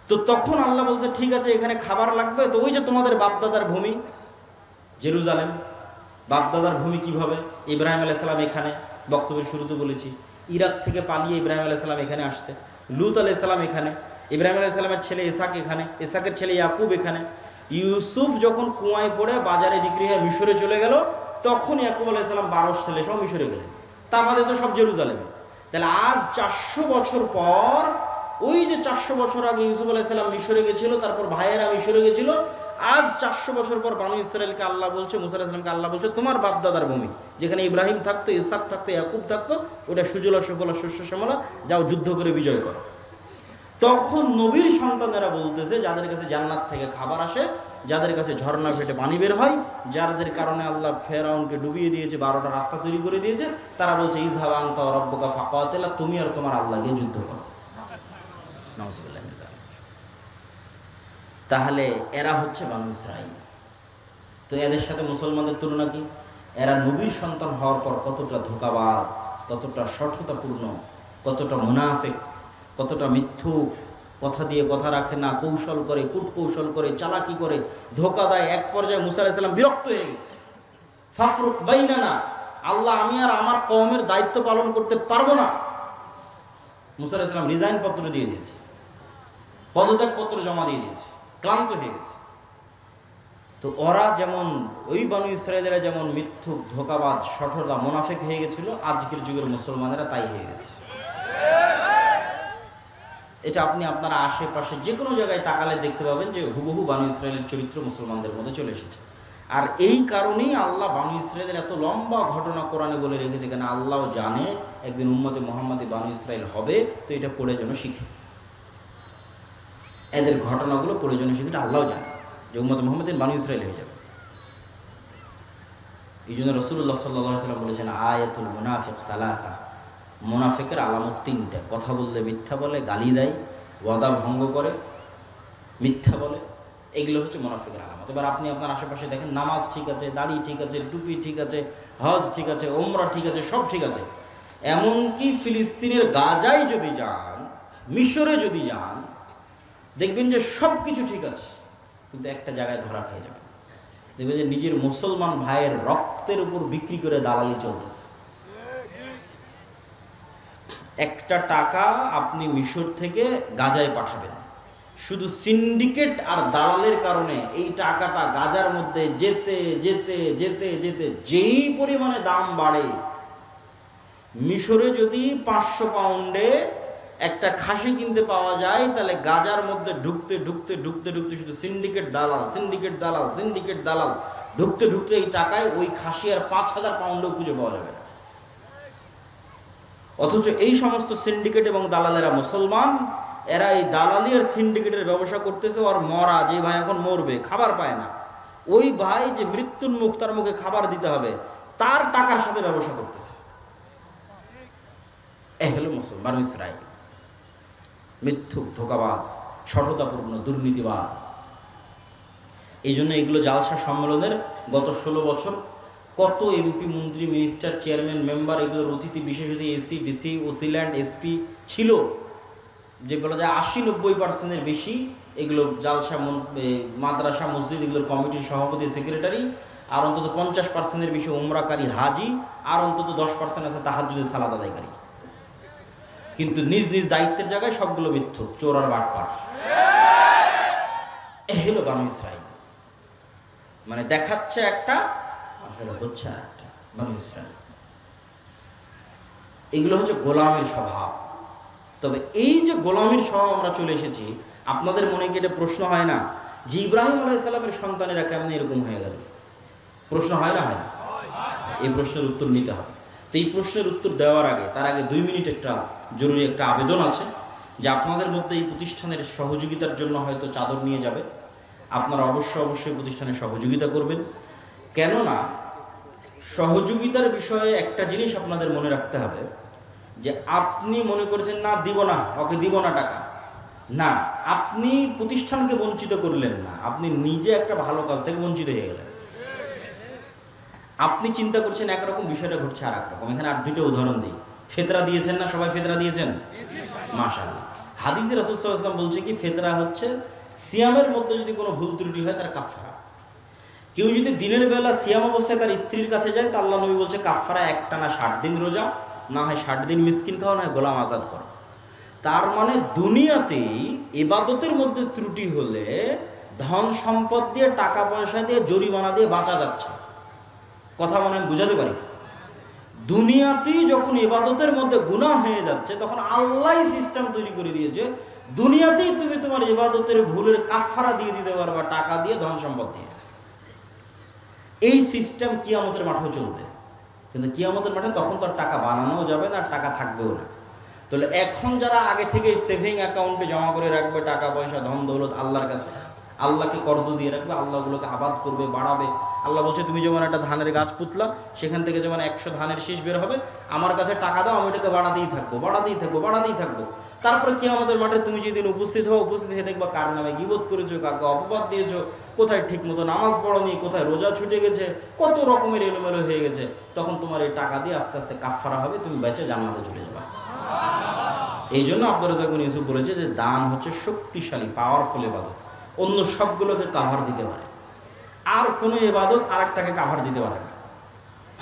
তো তখন আল্লাহ বলছে ঠিক আছে, এখানে খাবার লাগবে। তো ওই যে তোমাদের বাপদাদার ভূমি জেরুজালেম, বাপদাদার ভূমি কিভাবে? ইব্রাহিম আলাইহিস সালাম এখানে, বক্তব্যের শুরুতে বলেছি, ইরাক থেকে পালিয়ে ইব্রাহিম আলাইহিস সালাম এখানে আসছে। লূত আলাইহিস সালাম এখানে, ইব্রাহিম আলাইহিস সালামের ছেলে ইসাক এখানে, ইসাকের ছেলে ইয়াকুব এখানে। ইউসুফ যখন কুয়ায় পড়ে বাজারে বিক্রি হয়ে মিশরে চলে গেল, তখন ইয়াকুব আলাইহিস সালাম 12 ছেলে সব মিশরে গেলেন। তার বাদে তো সব জেরুজালেমে। তাহলে আজ 400 বছর পর, ওই যে 400 বছর আগে ইউসুফ আলাইহিস সালাম মিশরে গেছিল, তারপর ভাইয়েরা মিশরে গেছিল, আজ 400 বছর পর বনু ইসরাইলকে আল্লাহ বলছে, মুসা আলাইহিস সালামকে আল্লাহ বলছে তোমার বাপদাদার ভূমি, যেখানে ইব্রাহিম থাকতো, ইসাক থাকতো, ইয়াকুব থাকতো, ওটা সুজলা সুফলা শস্য শ্যামলা, যাও যুদ্ধ করে বিজয় করো। তখন নবীর সন্তানেরা বলতেছে যাদের কাছে জান্নাত থেকে খাবার আসে, যাদের কাছে ঝর্ণা ফেটে পানি বের হয়, যাদের কারণে আল্লাহ ফেরাউনকে ডুবিয়ে দিয়েছে, 12টা রাস্তা তৈরি করে দিয়েছে, তারা বলছে ইযহাব আনতা ওয়া রাব্বুকা ফাকাতিলা, তুমি আর তোমার আল্লাহ গিয়ে যুদ্ধ করো। নাউযুবিল্লাহ। তাহলে এরা হচ্ছে বনু ইসরাইল। তো এদের সাথে মুসলমানদের তুলনা কি? এরা নবীর সন্তান হওয়ার পর কতটা ধোঁকাবাজ, কতটা শঠতাপূর্ণ, কতটা মুনাফিক, কতটা মিথ্যুক, কথা দিয়ে কথা রাখে না, কৌশল করে, কূটকৌশল করে, চালাকি করে, ধোঁকা দেয়। এক পর্যায়ে মুসা আলাইহিস সালাম বিরক্ত হয়ে গেছে। ফাফরুক বাইনানা, আল্লাহ আমি আর আমার কওমের দায়িত্ব পালন করতে পারবো না। মুসা আলাইহিস সালাম রিজাইন পত্র দিয়ে দিয়েছে, পদত্যাগ পত্র জমা দিয়ে দিয়েছে, ক্লান্ত হয়ে গেছে। তো ওরা যেমন, ওই বনু ইসরায়েলেরা যেমন মিথ্যুক, ধোঁকাবাজ, শঠতা, মুনাফিক হয়ে গেছিল, আজকের যুগের মুসলমানেরা তাই হয়ে গেছে। এটা আপনি আপনার আশেপাশে যে কোনো জায়গায় তাকালে দেখতে পাবেন যে হুবহু বানু ইসরায়েলের চরিত্র মুসলমানদের মধ্যে চলে এসেছে। আর এই কারণেই আল্লাহ বানু ইসরায়েলের এত লম্বা ঘটনা কোরআনে বলে রেখেছে, কেন আল্লাহও জানে একদিন উম্মতে মুহাম্মাদে বানু ইসরায়েল হবে, তো এটা পড়ে যেন শিখে, এদের ঘটনাগুলো পড়ে যেন শিখে, এটা আল্লাহও জানে যে উম্মতে মুহাম্মাদের বানু ইসরায়েল হয়ে যাবে। এই জন্য রাসূলুল্লাহ সাল্লাল্লাহু আলাইহি ওয়াসাল্লাম বলেছেন আয়াতুল মুনাফিক সালাসা, মুনাফিকের আলামত তিনটা: কথা বললে মিথ্যা বলে, গালি দেয়, ওয়াদা ভঙ্গ করে, মিথ্যা বলে, এগুলো হচ্ছে মুনাফিকের আলামত। এবার আপনি আপনার আশেপাশে দেখেন, নামাজ ঠিক আছে, দাড়ি ঠিক আছে, টুপি ঠিক আছে, হজ ঠিক আছে, ওমরা ঠিক আছে, সব ঠিক আছে, এমনকি ফিলিস্তিনের গাজায় যদি যান, মিশরে যদি যান, দেখবেন যে সব কিছু ঠিক আছে, কিন্তু একটা জায়গায় ধরা খেয়ে যাবে। দেখবেন যে নিজের মুসলমান ভাইয়ের রক্তের উপর বিক্রি করে দালালি চলতেছে। একটা টাকা আপনি মিশর থেকে গাজায় পাঠাবেন, শুধু সিন্ডিকেট আর দালালের কারণে এই টাকাটা গাজার মধ্যে যেতে যেতে যেতে যেতে যেই পরিমাণে দাম বাড়ে, মিশরে যদি 500 পাউন্ডে একটা খাসি কিনতে পাওয়া যায়, তাহলে গাজার মধ্যে ঢুকতে ঢুকতে ঢুকতে ঢুকতে শুধু সিন্ডিকেট দালাল, সিন্ডিকেট দালাল, সিন্ডিকেট দালাল, ঢুকতে ঢুকতে এই টাকায় ওই খাসি আর 5000 পাউন্ডও খুঁজে পাওয়া যাবে না। অথচ এই সমস্ত সিন্ডিকেট এবং দালালেরা মুসলমান, এরা এই দালালি আর সিন্ডিকেটের ব্যবসা করতেছে। আর মরা যে ভাই এখন মরবে, খাবার পায় না, ওই ভাই যে মৃত্যুর মুখ, তার মুখে খাবার দিতে হবে, তার টাকার সাথে ব্যবসা করতেছে। এ হলো মুসলমান ইসরায়েল, মিথ্যুক, ধোঁকাবাজ, সততাপূর্ণ, দুর্নীতিবাজ। এই জন্য এগুলো জালসা সম্মেলনের গত 16 বছর কত এমপি, মন্ত্রী, মিনিস্টার, চেয়ারম্যান, মেম্বার, এগুলোর অতিথি বিশেষ অতিথি, এসি, ডিসি, ওসিল্যান্ড, এসপি ছিল, যে বলা যায় 80-90% বেশি এগুলো জালসা, মাদ্রাসা, মসজিদ, এগুলোর কমিটির সভাপতি, সেক্রেটারি, আর অন্তত 50% বেশি উমরাকারী হাজি, আর অন্তত 10% আছে তাহাজ্জুদের সালাত আদায়কারী। কিন্তু নিজ নিজ দায়িত্বের জায়গায় সবগুলো মিথ্যুক, চোর আর বাটপার। এ হলো বানু ইসরাইল, মানে দেখাচ্ছে একটা, আসলে হচ্ছে একটা। বানু ইসরাইল এগুলো হচ্ছে গোলামের স্বভাব। তবে এই যে গোলামের স্বভাব আমরা চলে এসেছি, আপনাদের মনে কি এটা প্রশ্ন হয় না যে ইব্রাহিম আলাইহিস সালামের সন্তানেরা কেমন এরকম হয়ে গেল? প্রশ্ন হয় না? হয় না? এই প্রশ্নের উত্তর নিতে হবে। তো এই প্রশ্নের উত্তর দেওয়ার আগে, তার আগে 2 মিনিট একটা জরুরি একটা আবেদন আছে, যে আপনাদের মধ্যে এই প্রতিষ্ঠানের সহযোগিতার জন্য হয়তো চাদর নিয়ে যাবে, আপনারা অবশ্যই প্রতিষ্ঠানের সহযোগিতা করবেন। কেননা সহযোগিতার বিষয়ে একটা জিনিস আপনাদের মনে রাখতে হবে, যে আপনি মনে করেছেন না দিব না, ওকে দিব না টাকা, না, আপনি প্রতিষ্ঠানকে বঞ্চিত করলেন না, আপনি নিজে একটা ভালো কাজ থেকে বঞ্চিত হয়ে গেলেন। আপনি চিন্তা করছেন একরকম, বিষয়টা ঘটছে আর একরকম। এখানে আর 2টা উদাহরণ দিই। ফেতরা দিয়েছেন না সবাই? ফেতরা দিয়েছেন মাশাআল্লাহ। হাদিসে রাসূল সাল্লাল্লাহু আলাইহি ওয়াসাল্লাম বলছে কি, ফেতরা হচ্ছে সিয়ামের মধ্যে যদি কোনো ভুল ত্রুটি হয় তার কাফারা। কেউ যদি দিনের বেলা সিয়াম অবস্থায় তার স্ত্রীর কাছে যায়, তা আল্লাহ নবী বলছে কাফারা একটানা 60 দিন রোজা, না হয় 60 দিন মিসকিন খাওয়া, না হয় গোলাম আজাদ করো। তার মানে দুনিয়াতেই ইবাদতের মধ্যে ত্রুটি হলে ধন সম্পদ দিয়ে, টাকা পয়সা দিয়ে, জরিমানা দিয়ে বাঁচা যাচ্ছে। কথা মনে আমি বুঝাতে পারি? দুনিয়াতেই যখন ইবাদতের মধ্যে গুনাহ হয়ে যাচ্ছে, তখন আল্লাহ সিস্টেম তৈরি করে দিয়েছে, দুনিয়াতেই তুমি তোমার ইবাদতের ভুলের কাফারা দিয়ে দিতে পারবা, টাকা দিয়ে, ধন সম্পদ দিয়ে। এই সিস্টেম কিয়ামতের মাঠেও চলবে। কিন্তু কিয়ামতের মাঠে তখন তো আর টাকা বানানোও যাবে না, আর টাকা থাকবেও না। তাহলে এখন যারা আগে থেকে সেভিং অ্যাকাউন্টে জমা করে রাখবে টাকা পয়সা, ধন দৌলত আল্লাহর কাছে, আল্লাহকে কর্জ দিয়ে রাখবে, আল্লাহগুলোকে আবাদ করবে, বাড়াবে। আল্লাহ বলছে তুমি যেমন একটা ধানের গাছ পুতলা, সেখান থেকে যেমন 100 ধানের শীষ বের হবে, আমার কাছে টাকা দাও, আমি এটাকে বাড়াতেই থাকবো, বাড়াতেই থাকবো, বাড়াতেই থাকবো। তারপরে কিয়ামতের মাঠে তুমি যেদিন উপস্থিত হও, উপস্থিত হয়ে দেখবা কার নামে গীবত করেছো, কাকে অপবাদ দিয়েছো, কোথায় ঠিক মতো নামাজ পড়োনি, কোথায় রোজা ছুটে গেছে, কত রকমের এলোমেলো হয়ে গেছে। তখন তোমার এই টাকা দিয়ে আস্তে আস্তে কাফারা হবে, তুমি বেঁচে জান্নাতে চলে যাবা। এই জন্য আব্দুর রাজ্জাক বিন ইউসুফ বলেছে যে দান হচ্ছে শক্তিশালী, পাওয়ারফুল ইবাদত, অন্য সবগুলোকে কাভার দিতে পারে, আর কোনো ইবাদত আর একটাকে কাভার দিতে পারে না।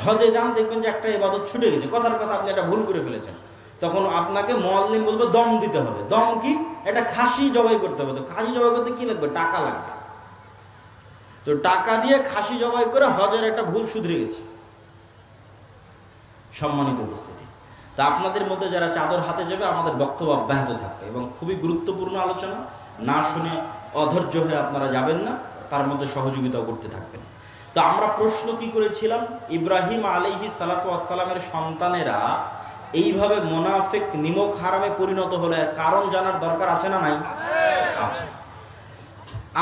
হজে যান, দেখবেন যে একটা ইবাদত ছুটে গেছে, কথার কথা আপনি একটা ভুল করে ফেলেছেন, তখন আপনাকে মুআল্লিম বলবে দম দিতে হবে। দম কি? এটা খাসি জবাই করতে হবে। তো খাসি জবাই করতে কি লাগবে? টাকা লাগবে। তো টাকা দিয়ে খাসি জবাই করে হজের একটা ভুল শুধরে গেছে। সম্মানিত উপস্থিতি, তা আপনাদের মধ্যে যারা চাদর হাতে যাবে আমাদের বক্তব্য অব্যাহত থাকবে এবং খুবই গুরুত্বপূর্ণ আলোচনা, না শুনে অধৈর্য হয়ে আপনারা যাবেন না, তার মধ্যে সহযোগিতাও করতে থাকবেন। তো আমরা প্রশ্ন কি করেছিলাম, ইব্রাহিম আলাইহিস সালাতু ওয়াস সালামের সন্তানেরা এইভাবে মুনাফিক নিমক হারামে পরিণত হলো, এর কারণ জানার দরকার আছে না নাই? আছে।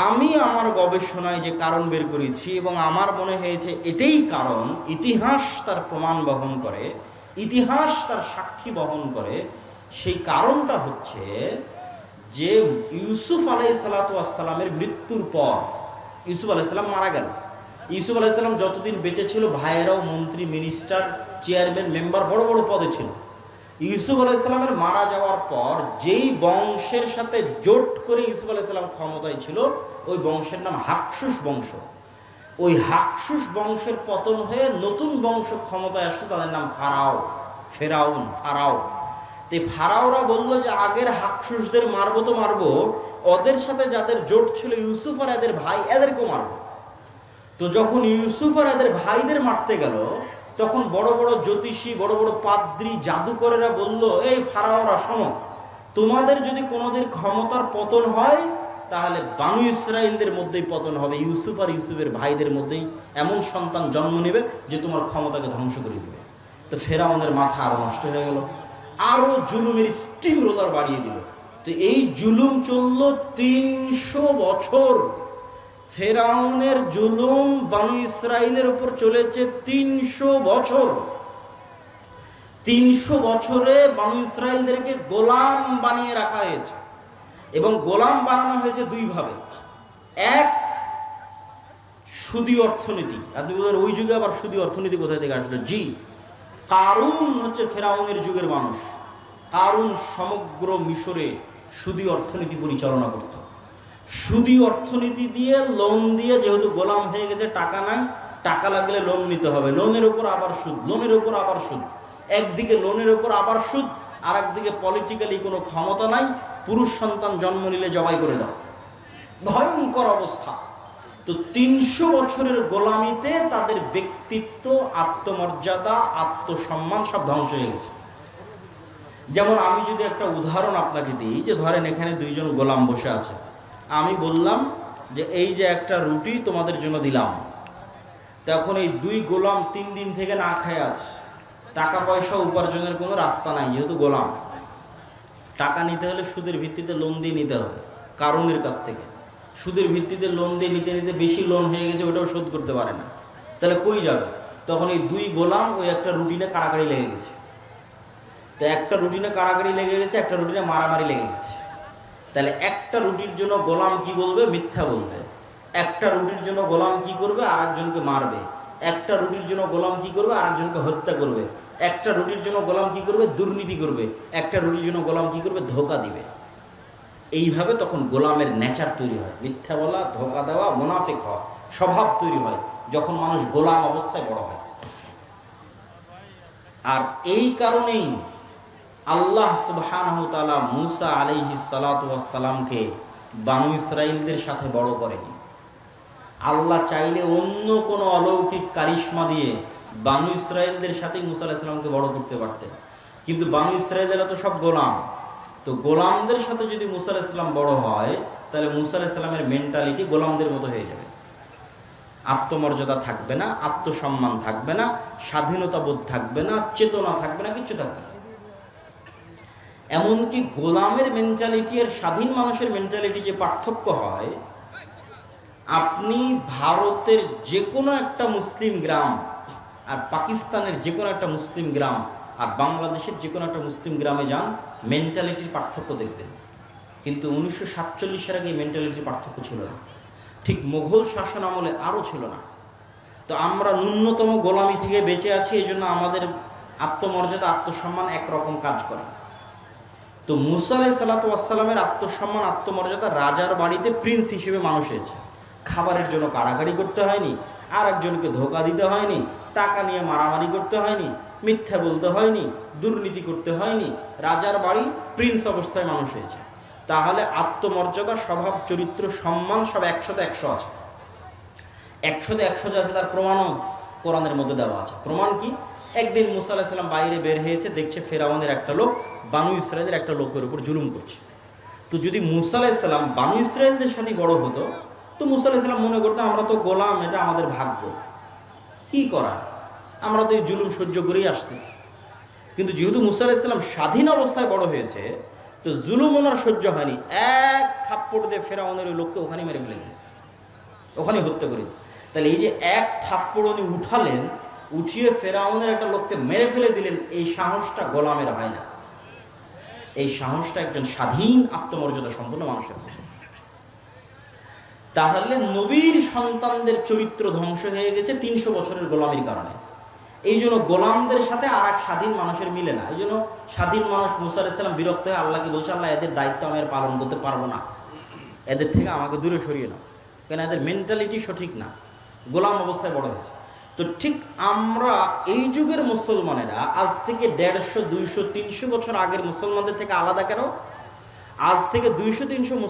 আমি আমার গবেষণায় যে কারণ বের করেছি এবং আমার মনে হয়েছে এটাই কারণ, ইতিহাস তার প্রমাণ বহন করে, ইতিহাস তার সাক্ষী বহন করে। সেই কারণটা হচ্ছে যে ইউসুফ আলাইহিসসালামের মৃত্যুর পর, ইউসুফ আলাইহিসসালাম মারা গেল। ইউসুফ আলাইহিসসালাম যতদিন বেঁচে ছিল ভাইয়েরাও মন্ত্রী, মিনিস্টার, চেয়ারম্যান, মেম্বার, বড় বড় পদে ছিল। ইউসুফ আলাইহিসসালামের মারা যাওয়ার পর যেই বংশের সাথে জোট করে ইউসুফ আলাইহিসসালাম ক্ষমতায় ছিল, ওই বংশের নাম হাকসুস বংশ। ওই হাকসুস বংশের পতন হয়ে নতুন বংশ ক্ষমতায় আসলো, তাদের নাম ফারাও। তো ফারাওরা বললো যে আগের হাকসুসদের মারবো তো মারবো, ওদের সাথে যাদের জোট ছিল ইউসুফ আর এদের ভাই, এদেরকেও মারবো। তো যখন ইউসুফ আর এদের ভাইদের মারতে গেল, তখন বড় বড় জ্যোতিষী, বড় বড় পাদ্রী, জাদুকরেরা বলল, এই ফারাওরা শোনো, তোমাদের যদি কোনোদিন ক্ষমতার পতন হয় তাহলে বানু ইসরাইলদের মধ্যেই পতন হবে, ইউসুফ আর ইউসুফের ভাইদের মধ্যেই এমন সন্তান জন্ম নেবে যে তোমার ক্ষমতাকে ধ্বংস করে দিবে। তো ফেরাউনের মাথা আরো নষ্ট হয়ে গেল, আরো জুলুমের স্টিম রোলার বাড়িয়ে দিল। তো এই জুলুম চলল 300 বছর। ফেরাউনের জুলুম বানু ইসরাইলের উপর চলেছে 300 বছর। 300 বছরে বানু ইসরাইলদেরকে গোলাম বানিয়ে রাখা হয়েছে, এবং গোলাম বানানো হয়েছে দুইভাবে। এক, সুদী অর্থনীতি। আপনি বলেন ওই যুগে আবার সুদী অর্থনীতি কোথায় থেকে আসলো? জি, কারুন হচ্ছে ফেরাউনের যুগের মানুষ। কারুন সমগ্র মিশরে সুদী অর্থনীতি পরিচালনা করত। সুদী অর্থনীতি দিয়ে, লোন দিয়ে, যেহেতু গোলাম হয়ে গেছে, টাকা নাই, টাকা লাগলে লোন নিতে হবে, লোনের উপর আবার সুদ, লোনের উপর আবার সুদ। একদিকে লোনের উপর আবার সুদ, আর একদিকে পলিটিক্যালি কোনো ক্ষমতা নাই, পুরুষ সন্তান জন্ম নিলে জবাই করে দাও, ভয়ঙ্কর অবস্থা। তো 300 বছরের গোলামিতে তাদের ব্যক্তিত্ব, আত্মমর্যাদা, আত্মসম্মান সব ধ্বংস হয়ে গেছে। যেমন আমি যদি একটা উদাহরণ আপনাকে দিই, যে ধরেন এখানে দুইজন গোলাম বসে আছে, আমি বললাম যে এই যে একটা রুটি তোমাদের জন্য দিলাম, তখন এই দুই গোলাম 3 দিন থেকে না খেয়ে আছে, টাকা পয়সা উপার্জনের কোনো রাস্তা নাই, যেহেতু গোলাম। টাকা নিতে হলে সুদের ভিত্তিতে লোন দিয়ে নিতে হবে কারুনের কাছ থেকে। সুদের ভিত্তিতে লোন দিয়ে নিতে নিতে বেশি লোন হয়ে গেছে, ওটাও শোধ করতে পারে না, তাহলে কই যাবে? তখন এই দুই গোলাম ওই একটা রুটিনে কাড়াকাড়ি লেগে গেছে। তো একটা রুটিনে কাড়াকাড়ি লেগে গেছে, একটা রুটিনে মারামারি লেগে গেছে। তাহলে একটা রুটির জন্য গোলাম কি বলবে? মিথ্যা বলবে। একটা রুটির জন্য গোলাম কি করবে? আরেকজনকে মারবে। একটা রুটির জন্য গোলাম কি করবে? আরেকজনকে হত্যা করবে। একটা রুটির জন্য গোলাম কি করবে? দুর্নীতি করবে। একটা রুটির জন্য গোলাম কি করবে? ধোঁকা দিবে। এইভাবে তখন গোলামের নেচার তৈরি হয়, মিথ্যা বলা, ধোঁকা দেওয়া, মুনাফিক হওয়া স্বভাব তৈরি হয় যখন মানুষ গোলাম অবস্থায় বড় হয়। আর এই কারণেই আল্লাহ সুবহানাহু ওয়া তাআলা মূসা আলাইহিস সালাতু ওয়াস সালামকে বানু ইসরাইলদের সাথে বড় করেনি। আল্লাহ চাইলে অন্য কোনো অলৌকিক কারিশমা দিয়ে বানু ইসরাইলদের সাথেই মূসা আলাইহিস সালামকে বড় করতে পারতেন, কিন্তু বানু ইসরাইলেরা তো সব গোলাম। তো গোলামদের সাথে যদি মূসা আলাইহিস সালাম বড় হয়, তাহলে মূসা আলাইহিস সালামের মেন্টালিটি গোলামদের মতো হয়ে যাবে। আত্মমর্যাদা থাকবে না, আত্মসম্মান থাকবে না, স্বাধীনতা বোধ থাকবে না, চেতনা থাকবে না, কিচ্ছু থাকবে না। এমনকি গোলামের মেন্টালিটি আর স্বাধীন মানুষের মেন্টালিটি যে পার্থক্য হয়, আপনি ভারতের যে কোনো একটা মুসলিম গ্রাম আর পাকিস্তানের যে কোনো একটা মুসলিম গ্রাম আর বাংলাদেশের যে কোনো একটা মুসলিম গ্রামে যান, মেন্টালিটির পার্থক্য দেখবেন। কিন্তু 1947 আগে এই মেন্টালিটির পার্থক্য ছিল না, ঠিক মোঘল শাসন আমলে আরও ছিল না। তো আমরা ন্যূনতম গোলামি থেকে বেঁচে আছি, এই জন্য আমাদের আত্মমর্যাদা, আত্মসম্মান একরকম কাজ করে। তো মূসা আলাইহিস সালাতু ওয়াস সালামের আত্মসম্মান, আত্মমর্যাদা, রাজার বাড়িতে প্রিন্স হিসেবে মানুষ হয়েছে। খাবারের জন্য কাড়াকাড়ি করতে হয়নি, আর একজনকে ধোঁকা দিতে হয়নি, টাকা নিয়ে মারামারি করতে হয়নি, মিথ্যা বলতে হয়নি, দুর্নীতি করতে হয়নি। রাজার বাড়ি, প্রিন্স অবস্থায় মানুষ হয়েছে। তাহলে আত্মমর্যাদা, স্বভাব, চরিত্র, সম্মান সব 100তে 100 আছে। 100তে 100 আছে, তার প্রমাণও কোরআনের মধ্যে দেওয়া আছে। প্রমাণ কি? একদিন মুসা আলাইহিস সালাম বাইরে বের হয়েছে, দেখছে ফেরাউনের একটা লোক বানু ইসরায়েলের একটা লোকের উপর জুলুম করছে। তো যদি মুসা আলাইহিস সালাম বানু ইসরায়েলদের সাথে বড় হতো, তো মুসা আলাইহিস সালাম মনে করতো আমরা তো গোলাম, এটা আমাদের ভাগ্য, কি করার, আমরা তো এই জুলুম সহ্য করেই আসতেছি। কিন্তু যেহেতু মুসা আলাইহিস সালাম স্বাধীন অবস্থায় বড় হয়েছে, তো জুলুম ওনার সহ্য হয়নি, এক থাপ্পড় দিয়ে ফেরাউনের ওই লোককে ওখানে মেরে ফেলে গেছে, ওখানে হত্যা করে। তাহলে এই যে এক থাপ্পড় উনি উঠালেন, উঠিয়ে ফেরাউনের একটা লোককে মেরে ফেলে দিলেন, এই সাহসটা গোলামের হয় না, এই সাহসটা একজন স্বাধীন আত্মমর্যাদা সম্পন্ন মানুষের। তাহলে নবীর সন্তানদের চরিত্র ধ্বংস হয়ে গেছে 300 বছরের গোলামির কারণে। এই জন্য গোলামদের সাথে আর এক স্বাধীন মানুষের মিলে না। এই জন্য স্বাধীন মানুষ মুসা আলাইহিস সালাম বিরক্ত হয়ে আল্লাহকে বলছে, আল্লাহ এদের দায়িত্ব আমি আর পালন করতে পারবো না, এদের থেকে আমাকে দূরে সরিয়ে নাও, কেন এদের মেন্টালিটি সঠিক না, গোলাম অবস্থায় বড় হয়েছে। তো ঠিক আমরা এই যুগের মুসলমানেরা আজ থেকে 150, 200, 300 বছর আগের মুসলমানদের থেকে আলাদা কেন? আজ থেকে 200, 300